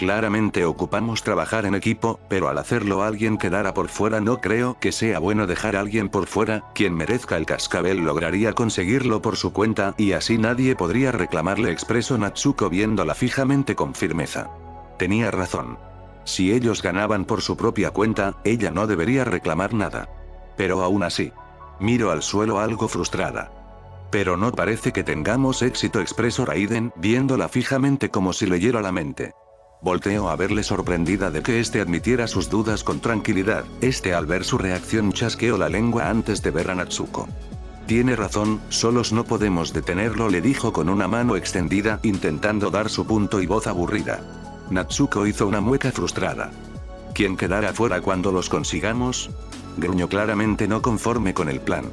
Claramente ocupamos trabajar en equipo, pero al hacerlo alguien quedara por fuera no creo que sea bueno dejar a alguien por fuera, quien merezca el cascabel lograría conseguirlo por su cuenta y así nadie podría reclamarle, expresó Natsuko viéndola fijamente con firmeza. Tenía razón. Si ellos ganaban por su propia cuenta, ella no debería reclamar nada. Pero aún así. Miro al suelo algo frustrada. Pero no parece que tengamos éxito, expresó Raiden, viéndola fijamente como si leyera la mente. Volteo a verle sorprendida de que este admitiera sus dudas con tranquilidad, al ver su reacción chasqueó la lengua antes de ver a Natsuko. Tiene razón, solos no podemos detenerlo, le dijo con una mano extendida, intentando dar su punto y voz aburrida. Natsuko hizo una mueca frustrada. ¿Quién quedará fuera cuando los consigamos? Gruñó claramente no conforme con el plan.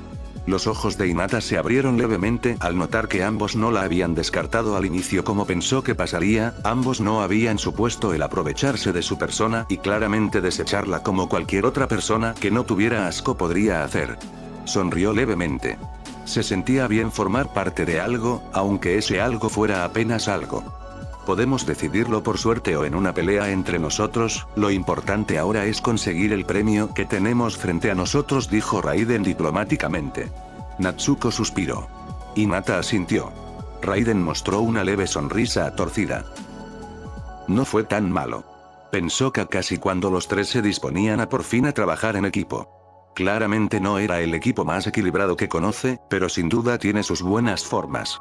Los ojos de Hinata se abrieron levemente al notar que ambos no la habían descartado al inicio como pensó que pasaría, ambos no habían supuesto el aprovecharse de su persona y claramente desecharla como cualquier otra persona que no tuviera asco podría hacer. Sonrió levemente. Se sentía bien formar parte de algo, aunque ese algo fuera apenas algo. Podemos decidirlo por suerte o en una pelea entre nosotros, lo importante ahora es conseguir el premio que tenemos frente a nosotros, dijo Raiden diplomáticamente. Natsuko suspiró. Hinata asintió. Raiden mostró una leve sonrisa torcida. No fue tan malo. Pensó Kakashi cuando los tres se disponían a por fin a trabajar en equipo. Claramente no era el equipo más equilibrado que conoce, pero sin duda tiene sus buenas formas.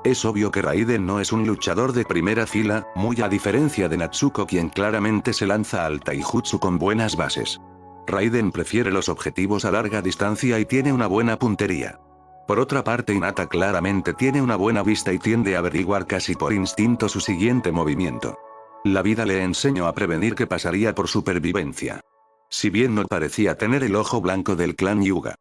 Es obvio que Raiden no es un luchador de primera fila, muy a diferencia de Natsuko quien claramente se lanza al taijutsu con buenas bases. Raiden prefiere los objetivos a larga distancia y tiene una buena puntería. Por otra parte Hinata claramente tiene una buena vista y tiende a averiguar casi por instinto su siguiente movimiento. La vida le enseñó a prevenir que pasaría por supervivencia. Si bien no parecía tener el ojo blanco del clan Hyuga.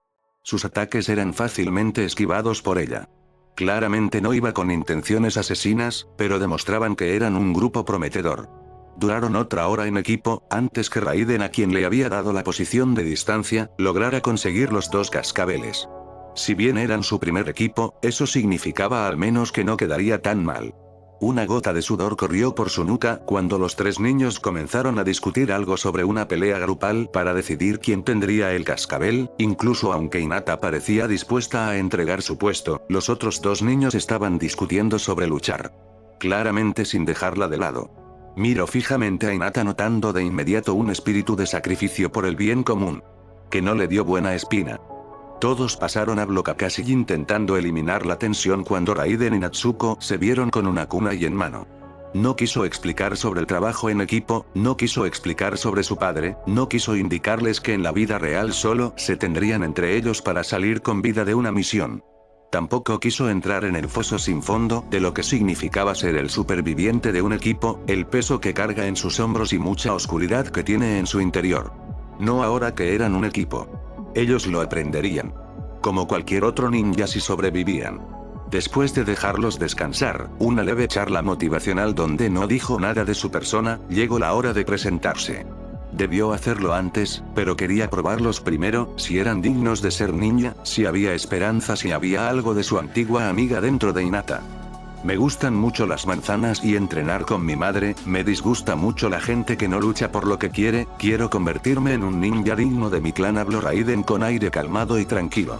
Sus ataques eran fácilmente esquivados por ella. Claramente no iba con intenciones asesinas, pero demostraban que eran un grupo prometedor. Duraron otra hora en equipo, antes que Raiden, a quien le había dado la posición de distancia, lograra conseguir los dos cascabeles. Si bien eran su primer equipo, eso significaba al menos que no quedaría tan mal. Una gota de sudor corrió por su nuca cuando los tres niños comenzaron a discutir algo sobre una pelea grupal para decidir quién tendría el cascabel, incluso aunque Hinata parecía dispuesta a entregar su puesto, los otros dos niños estaban discutiendo sobre luchar. Claramente sin dejarla de lado. Miró fijamente a Hinata notando de inmediato un espíritu de sacrificio por el bien común. Que no le dio buena espina. Todos pasaron a Kakashi intentando eliminar la tensión cuando Raiden y Natsuko se vieron con una kunai en mano. No quiso explicar sobre el trabajo en equipo, no quiso explicar sobre su padre, no quiso indicarles que en la vida real solo se tendrían entre ellos para salir con vida de una misión. Tampoco quiso entrar en el foso sin fondo de lo que significaba ser el superviviente de un equipo, el peso que carga en sus hombros y mucha oscuridad que tiene en su interior. No ahora que eran un equipo. Ellos lo aprenderían. Como cualquier otro ninja si sobrevivían. Después de dejarlos descansar, una leve charla motivacional donde no dijo nada de su persona, llegó la hora de presentarse. Debió hacerlo antes, pero quería probarlos primero, si eran dignos de ser ninja, si había esperanza, si había algo de su antigua amiga dentro de Hinata. Me gustan mucho las manzanas y entrenar con mi madre, me disgusta mucho la gente que no lucha por lo que quiere, quiero convertirme en un ninja digno de mi clan, habló Raiden con aire calmado y tranquilo.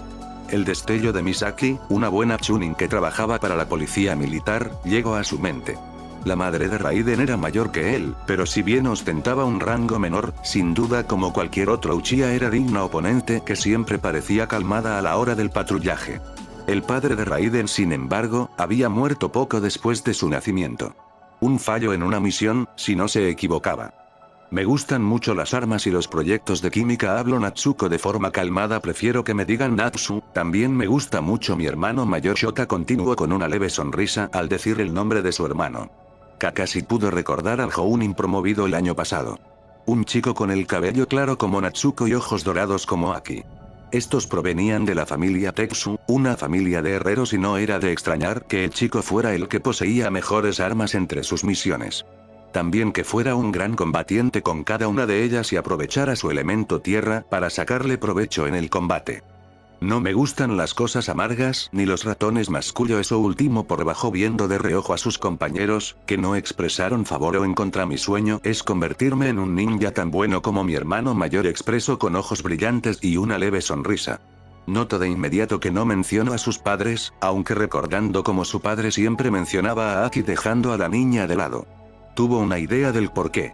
El destello de Misaki, una buena chunin que trabajaba para la policía militar, llegó a su mente. La madre de Raiden era mayor que él, pero si bien ostentaba un rango menor, sin duda como cualquier otro Uchiha era digna oponente que siempre parecía calmada a la hora del patrullaje. El padre de Raiden, sin embargo, había muerto poco después de su nacimiento. Un fallo en una misión, si no se equivocaba. Me gustan mucho las armas y los proyectos de química, habló Natsuko de forma calmada, prefiero que me digan Natsu, también me gusta mucho mi hermano mayor Shota, continuó con una leve sonrisa al decir el nombre de su hermano. Kakashi pudo recordar al Jounin promovido el año pasado. Un chico con el cabello claro como Natsuko y ojos dorados como Aki. Estos provenían de la familia Tetsu, una familia de herreros, y no era de extrañar que el chico fuera el que poseía mejores armas entre sus misiones. También que fuera un gran combatiente con cada una de ellas y aprovechara su elemento tierra para sacarle provecho en el combate. No me gustan las cosas amargas ni los ratones, masculló eso último por bajo viendo de reojo a sus compañeros, que no expresaron favor o en contra. Mi sueño es convertirme en un ninja tan bueno como mi hermano mayor, expresó con ojos brillantes y una leve sonrisa. Noto de inmediato que no mencionó a sus padres, aunque recordando cómo su padre siempre mencionaba a Aki dejando a la niña de lado. Tuvo una idea del porqué.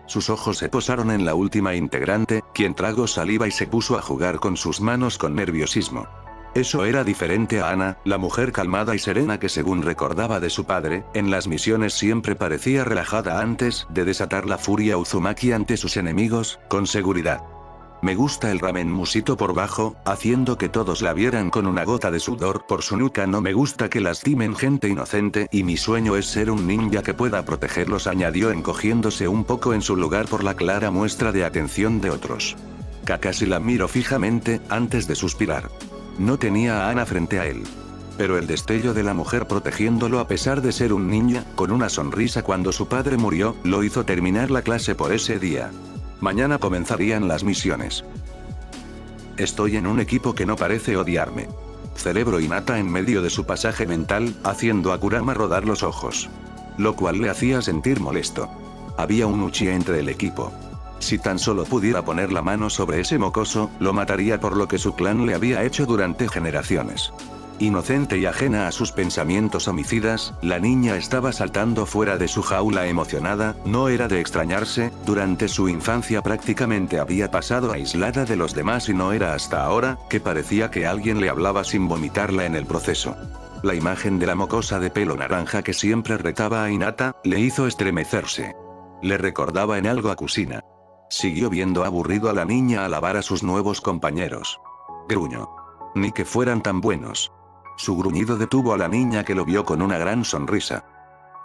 Sus ojos se posaron en la última integrante, quien tragó saliva y se puso a jugar con sus manos con nerviosismo. Eso era diferente a Ana, la mujer calmada y serena que, según recordaba de su padre, en las misiones siempre parecía relajada antes de desatar la furia Uzumaki ante sus enemigos, con seguridad. Me gusta el ramen, musitó por bajo, haciendo que todos la vieran con una gota de sudor por su nuca. No me gusta que lastimen gente inocente y mi sueño es ser un ninja que pueda protegerlos, añadió encogiéndose un poco en su lugar por la clara muestra de atención de otros. Kakashi la miró fijamente, antes de suspirar. No tenía a Ana frente a él. Pero el destello de la mujer protegiéndolo a pesar de ser un ninja, con una sonrisa cuando su padre murió, lo hizo terminar la clase por ese día. Mañana comenzarían las misiones. Estoy en un equipo que no parece odiarme. Cerebro Hinata en medio de su pasaje mental, haciendo a Kurama rodar los ojos. Lo cual le hacía sentir molesto. Había un Uchiha entre el equipo. Si tan solo pudiera poner la mano sobre ese mocoso, lo mataría por lo que su clan le había hecho durante generaciones. Inocente y ajena a sus pensamientos homicidas, la niña estaba saltando fuera de su jaula emocionada. No era de extrañarse, durante su infancia prácticamente había pasado aislada de los demás y no era hasta ahora, que parecía que alguien le hablaba sin vomitarla en el proceso. La imagen de la mocosa de pelo naranja que siempre retaba a Hinata, le hizo estremecerse. Le recordaba en algo a Kusina. Siguió viendo aburrido a la niña alabar a sus nuevos compañeros. Gruñó. Ni que fueran tan buenos. Su gruñido detuvo a la niña, que lo vio con una gran sonrisa.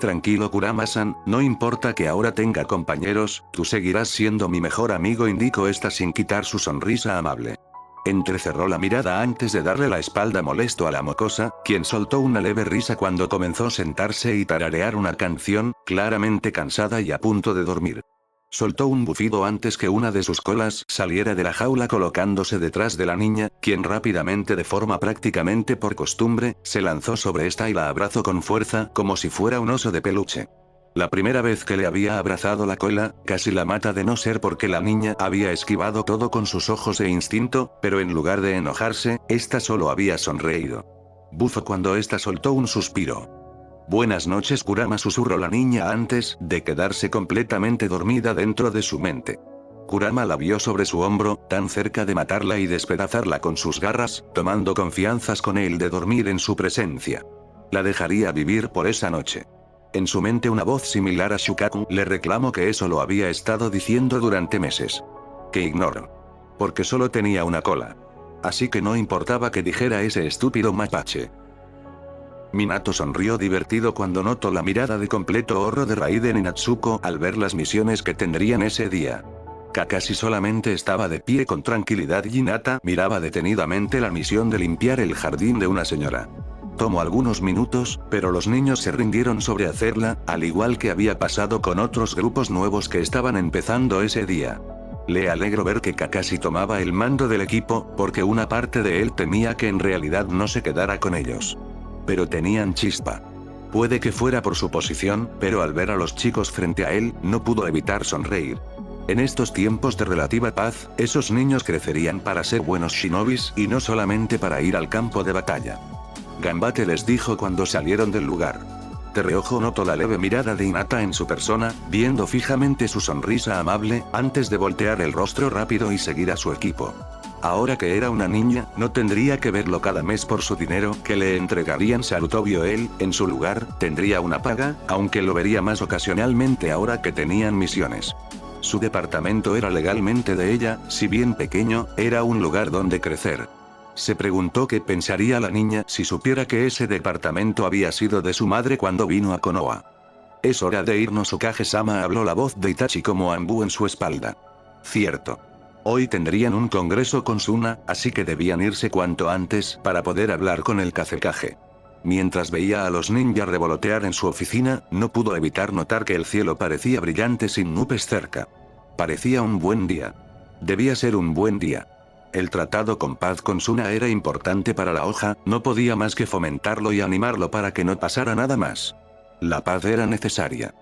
Tranquilo Kurama-san, no importa que ahora tenga compañeros, tú seguirás siendo mi mejor amigo, indicó esta sin quitar su sonrisa amable. Entrecerró la mirada antes de darle la espalda molesto a la mocosa, quien soltó una leve risa cuando comenzó a sentarse y tararear una canción, claramente cansada y a punto de dormir. Soltó un bufido antes que una de sus colas saliera de la jaula colocándose detrás de la niña, quien rápidamente, de forma prácticamente por costumbre, se lanzó sobre esta y la abrazó con fuerza como si fuera un oso de peluche. La primera vez que le había abrazado la cola, casi la mata de no ser porque la niña había esquivado todo con sus ojos de instinto, pero en lugar de enojarse, esta solo había sonreído. Bufó cuando esta soltó un suspiro. Buenas noches Kurama, susurró la niña antes de quedarse completamente dormida dentro de su mente. Kurama la vio sobre su hombro, tan cerca de matarla y despedazarla con sus garras, tomando confianzas con él de dormir en su presencia. La dejaría vivir por esa noche. En su mente una voz similar a Shukaku le reclamó que eso lo había estado diciendo durante meses. Que ignoró. Porque solo tenía una cola. Así que no importaba que dijera ese estúpido mapache. Minato sonrió divertido cuando notó la mirada de completo horror de Raiden y Natsuko al ver las misiones que tendrían ese día. Kakashi solamente estaba de pie con tranquilidad y Hinata miraba detenidamente la misión de limpiar el jardín de una señora. Tomó algunos minutos, pero los niños se rindieron sobre hacerla, al igual que había pasado con otros grupos nuevos que estaban empezando ese día. Le alegró ver que Kakashi tomaba el mando del equipo, porque una parte de él temía que en realidad no se quedara con ellos. Pero tenían chispa. Puede que fuera por su posición, pero al ver a los chicos frente a él, no pudo evitar sonreír. En estos tiempos de relativa paz, esos niños crecerían para ser buenos shinobis y no solamente para ir al campo de batalla. Gambate, les dijo cuando salieron del lugar. De reojo notó la leve mirada de Hinata en su persona, viendo fijamente su sonrisa amable, antes de voltear el rostro rápido y seguir a su equipo. Ahora que era una niña, no tendría que verlo cada mes por su dinero que le entregarían. Obvio él, en su lugar, tendría una paga, aunque lo vería más ocasionalmente ahora que tenían misiones. Su departamento era legalmente de ella, si bien pequeño, era un lugar donde crecer. Se preguntó qué pensaría la niña si supiera que ese departamento había sido de su madre cuando vino a Konoha. Es hora de irnos, Okage-sama, habló la voz de Itachi como Anbu en su espalda. Cierto. Hoy tendrían un congreso con Suna, así que debían irse cuanto antes para poder hablar con el Kazekage. Mientras veía a los ninjas revolotear en su oficina, no pudo evitar notar que el cielo parecía brillante sin nubes cerca. Parecía un buen día. Debía ser un buen día. El tratado con paz con Suna era importante para la hoja, no podía más que fomentarlo y animarlo para que no pasara nada más. La paz era necesaria.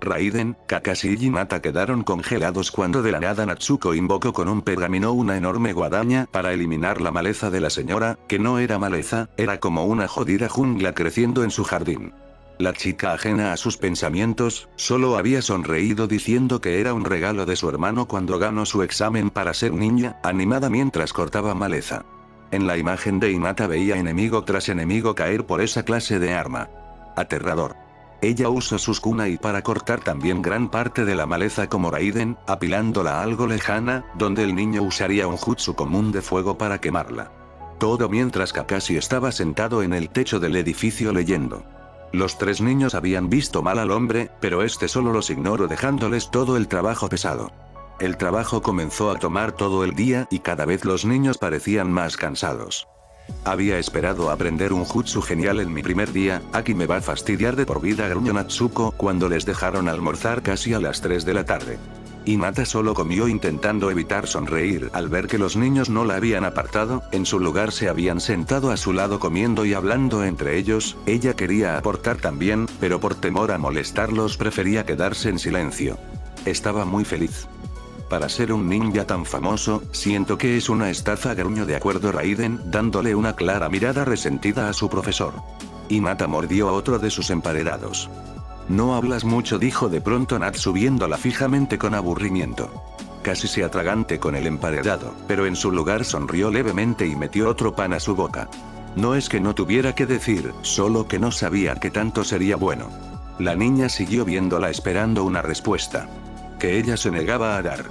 Raiden, Kakashi y Hinata quedaron congelados cuando de la nada Natsuko invocó con un pergamino una enorme guadaña para eliminar la maleza de la señora, que no era maleza, era como una jodida jungla creciendo en su jardín. La chica, ajena a sus pensamientos, solo había sonreído diciendo que era un regalo de su hermano cuando ganó su examen para ser ninja, animada mientras cortaba maleza. En la imagen de Hinata veía enemigo tras enemigo caer por esa clase de arma. Aterrador. Ella usa sus kunai para cortar también gran parte de la maleza como Raiden, apilándola a algo lejana, donde el niño usaría un jutsu común de fuego para quemarla. Todo mientras Kakashi estaba sentado en el techo del edificio leyendo. Los tres niños habían visto mal al hombre, pero este solo los ignoró dejándoles todo el trabajo pesado. El trabajo comenzó a tomar todo el día y cada vez los niños parecían más cansados. Había esperado aprender un jutsu genial en mi primer día, Aki me va a fastidiar de por vida, gruñó Natsuko cuando les dejaron almorzar casi a las 3 de la tarde. Hinata solo comió intentando evitar sonreír al ver que los niños no la habían apartado, en su lugar se habían sentado a su lado comiendo y hablando entre ellos, ella quería aportar también, pero por temor a molestarlos prefería quedarse en silencio. Estaba muy feliz. Para ser un ninja tan famoso, siento que es una estafa, gruñó de acuerdo Raiden, dándole una clara mirada resentida a su profesor. Hinata mordió a otro de sus emparedados. No hablas mucho, dijo de pronto Natsu viéndola fijamente con aburrimiento. Casi se atragante con el emparedado, pero en su lugar sonrió levemente y metió otro pan a su boca. No es que no tuviera que decir, solo que no sabía qué tanto sería bueno. La niña siguió viéndola esperando una respuesta. Que ella se negaba a dar.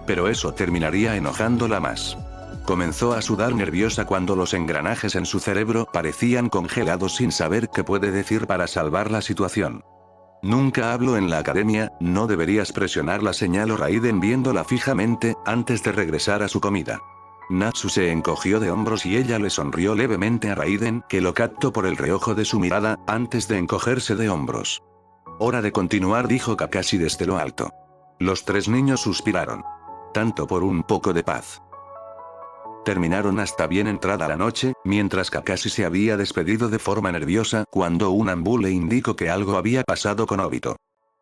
Pero eso terminaría enojándola más. Comenzó a sudar nerviosa cuando los engranajes en su cerebro parecían congelados sin saber qué puede decir para salvar la situación. Nunca hablo en la academia, no deberías presionarla, señaló Raiden viéndola fijamente, antes de regresar a su comida. Natsu se encogió de hombros y ella le sonrió levemente a Raiden, que lo captó por el reojo de su mirada, antes de encogerse de hombros. Hora de continuar, dijo Kakashi desde lo alto. Los tres niños suspiraron. Tanto por un poco de paz. Terminaron hasta bien entrada la noche, mientras Kakashi se había despedido de forma nerviosa cuando un Anbu le indicó que algo había pasado con Obito.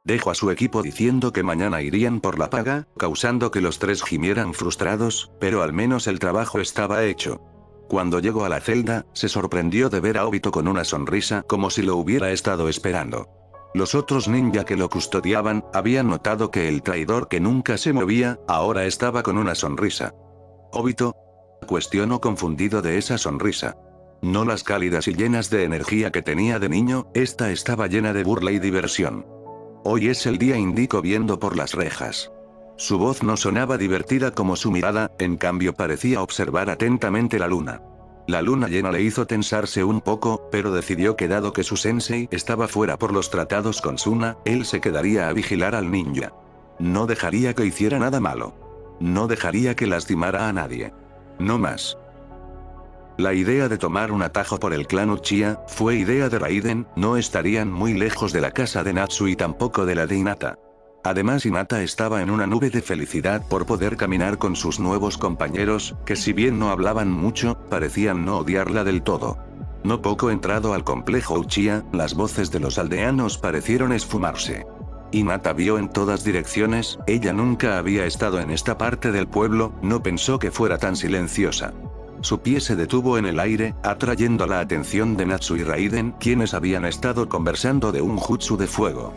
Dejó a su equipo diciendo que mañana irían por la paga, causando que los tres gimieran frustrados, pero al menos el trabajo estaba hecho. Cuando llegó a la celda, se sorprendió de ver a Obito con una sonrisa como si lo hubiera estado esperando. Los otros ninja que lo custodiaban, habían notado que el traidor que nunca se movía, ahora estaba con una sonrisa. ¿Obito? Cuestionó confundido de esa sonrisa. No las cálidas y llenas de energía que tenía de niño, esta estaba llena de burla y diversión. Hoy es el día, indicó viendo por las rejas. Su voz no sonaba divertida como su mirada, en cambio parecía observar atentamente la luna. La luna llena le hizo tensarse un poco, pero decidió que dado que su sensei estaba fuera por los tratados con Suna, él se quedaría a vigilar al ninja. No dejaría que hiciera nada malo. No dejaría que lastimara a nadie. No más. La idea de tomar un atajo por el clan Uchiha, fue idea de Raiden, no estarían muy lejos de la casa de Natsu y tampoco de la de Hinata. Además Hinata estaba en una nube de felicidad por poder caminar con sus nuevos compañeros, que si bien no hablaban mucho, parecían no odiarla del todo. No poco entrado al complejo Uchiha, las voces de los aldeanos parecieron esfumarse. Hinata vio en todas direcciones, ella nunca había estado en esta parte del pueblo, no pensó que fuera tan silenciosa. Su pie se detuvo en el aire, atrayendo la atención de Natsu y Raiden, quienes habían estado conversando de un jutsu de fuego.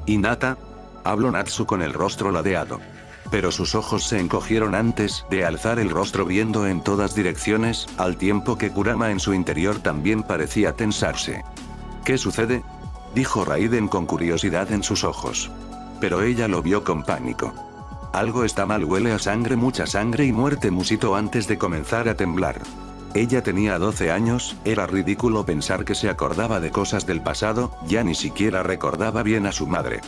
Hinata, habló Natsu con el rostro ladeado. Pero sus ojos se encogieron antes de alzar el rostro viendo en todas direcciones, al tiempo que Kurama en su interior también parecía tensarse. ¿Qué sucede?, dijo Raiden con curiosidad en sus ojos. Pero ella lo vio con pánico. Algo está mal, huele a sangre, mucha sangre y muerte, musitó antes de comenzar a temblar. Ella tenía 12 años, era ridículo pensar que se acordaba de cosas del pasado, ya ni siquiera recordaba bien a su madre.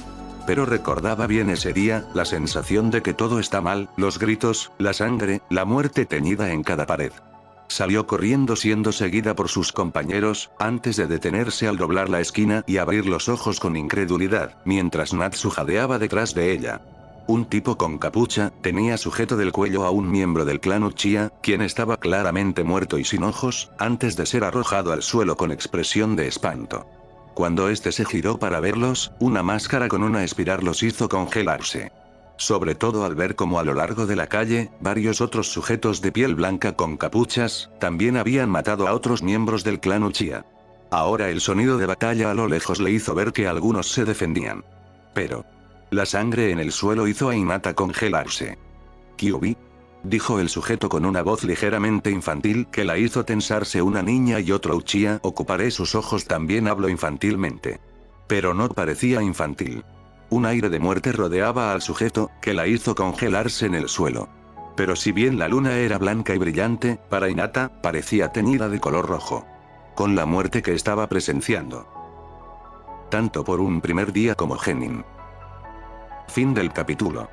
Pero recordaba bien ese día, la sensación de que todo está mal, los gritos, la sangre, la muerte teñida en cada pared. Salió corriendo siendo seguida por sus compañeros, antes de detenerse al doblar la esquina y abrir los ojos con incredulidad, mientras Natsu jadeaba detrás de ella. Un tipo con capucha, tenía sujeto del cuello a un miembro del clan Uchiha, quien estaba claramente muerto y sin ojos, antes de ser arrojado al suelo con expresión de espanto. Cuando este se giró para verlos, una máscara con una espiral los hizo congelarse. Sobre todo al ver cómo a lo largo de la calle, varios otros sujetos de piel blanca con capuchas, también habían matado a otros miembros del clan Uchiha. Ahora el sonido de batalla a lo lejos le hizo ver que algunos se defendían. Pero la sangre en el suelo hizo a Hinata congelarse. «Kyuubi», dijo el sujeto con una voz ligeramente infantil que la hizo tensarse. Una niña y otro Uchiha, ocuparé sus ojos. También habló infantilmente. Pero no parecía infantil. Un aire de muerte rodeaba al sujeto, que la hizo congelarse en el suelo. Pero si bien la luna era blanca y brillante, para Hinata, parecía teñida de color rojo. Con la muerte que estaba presenciando. Tanto por un primer día como Genin. Fin del capítulo.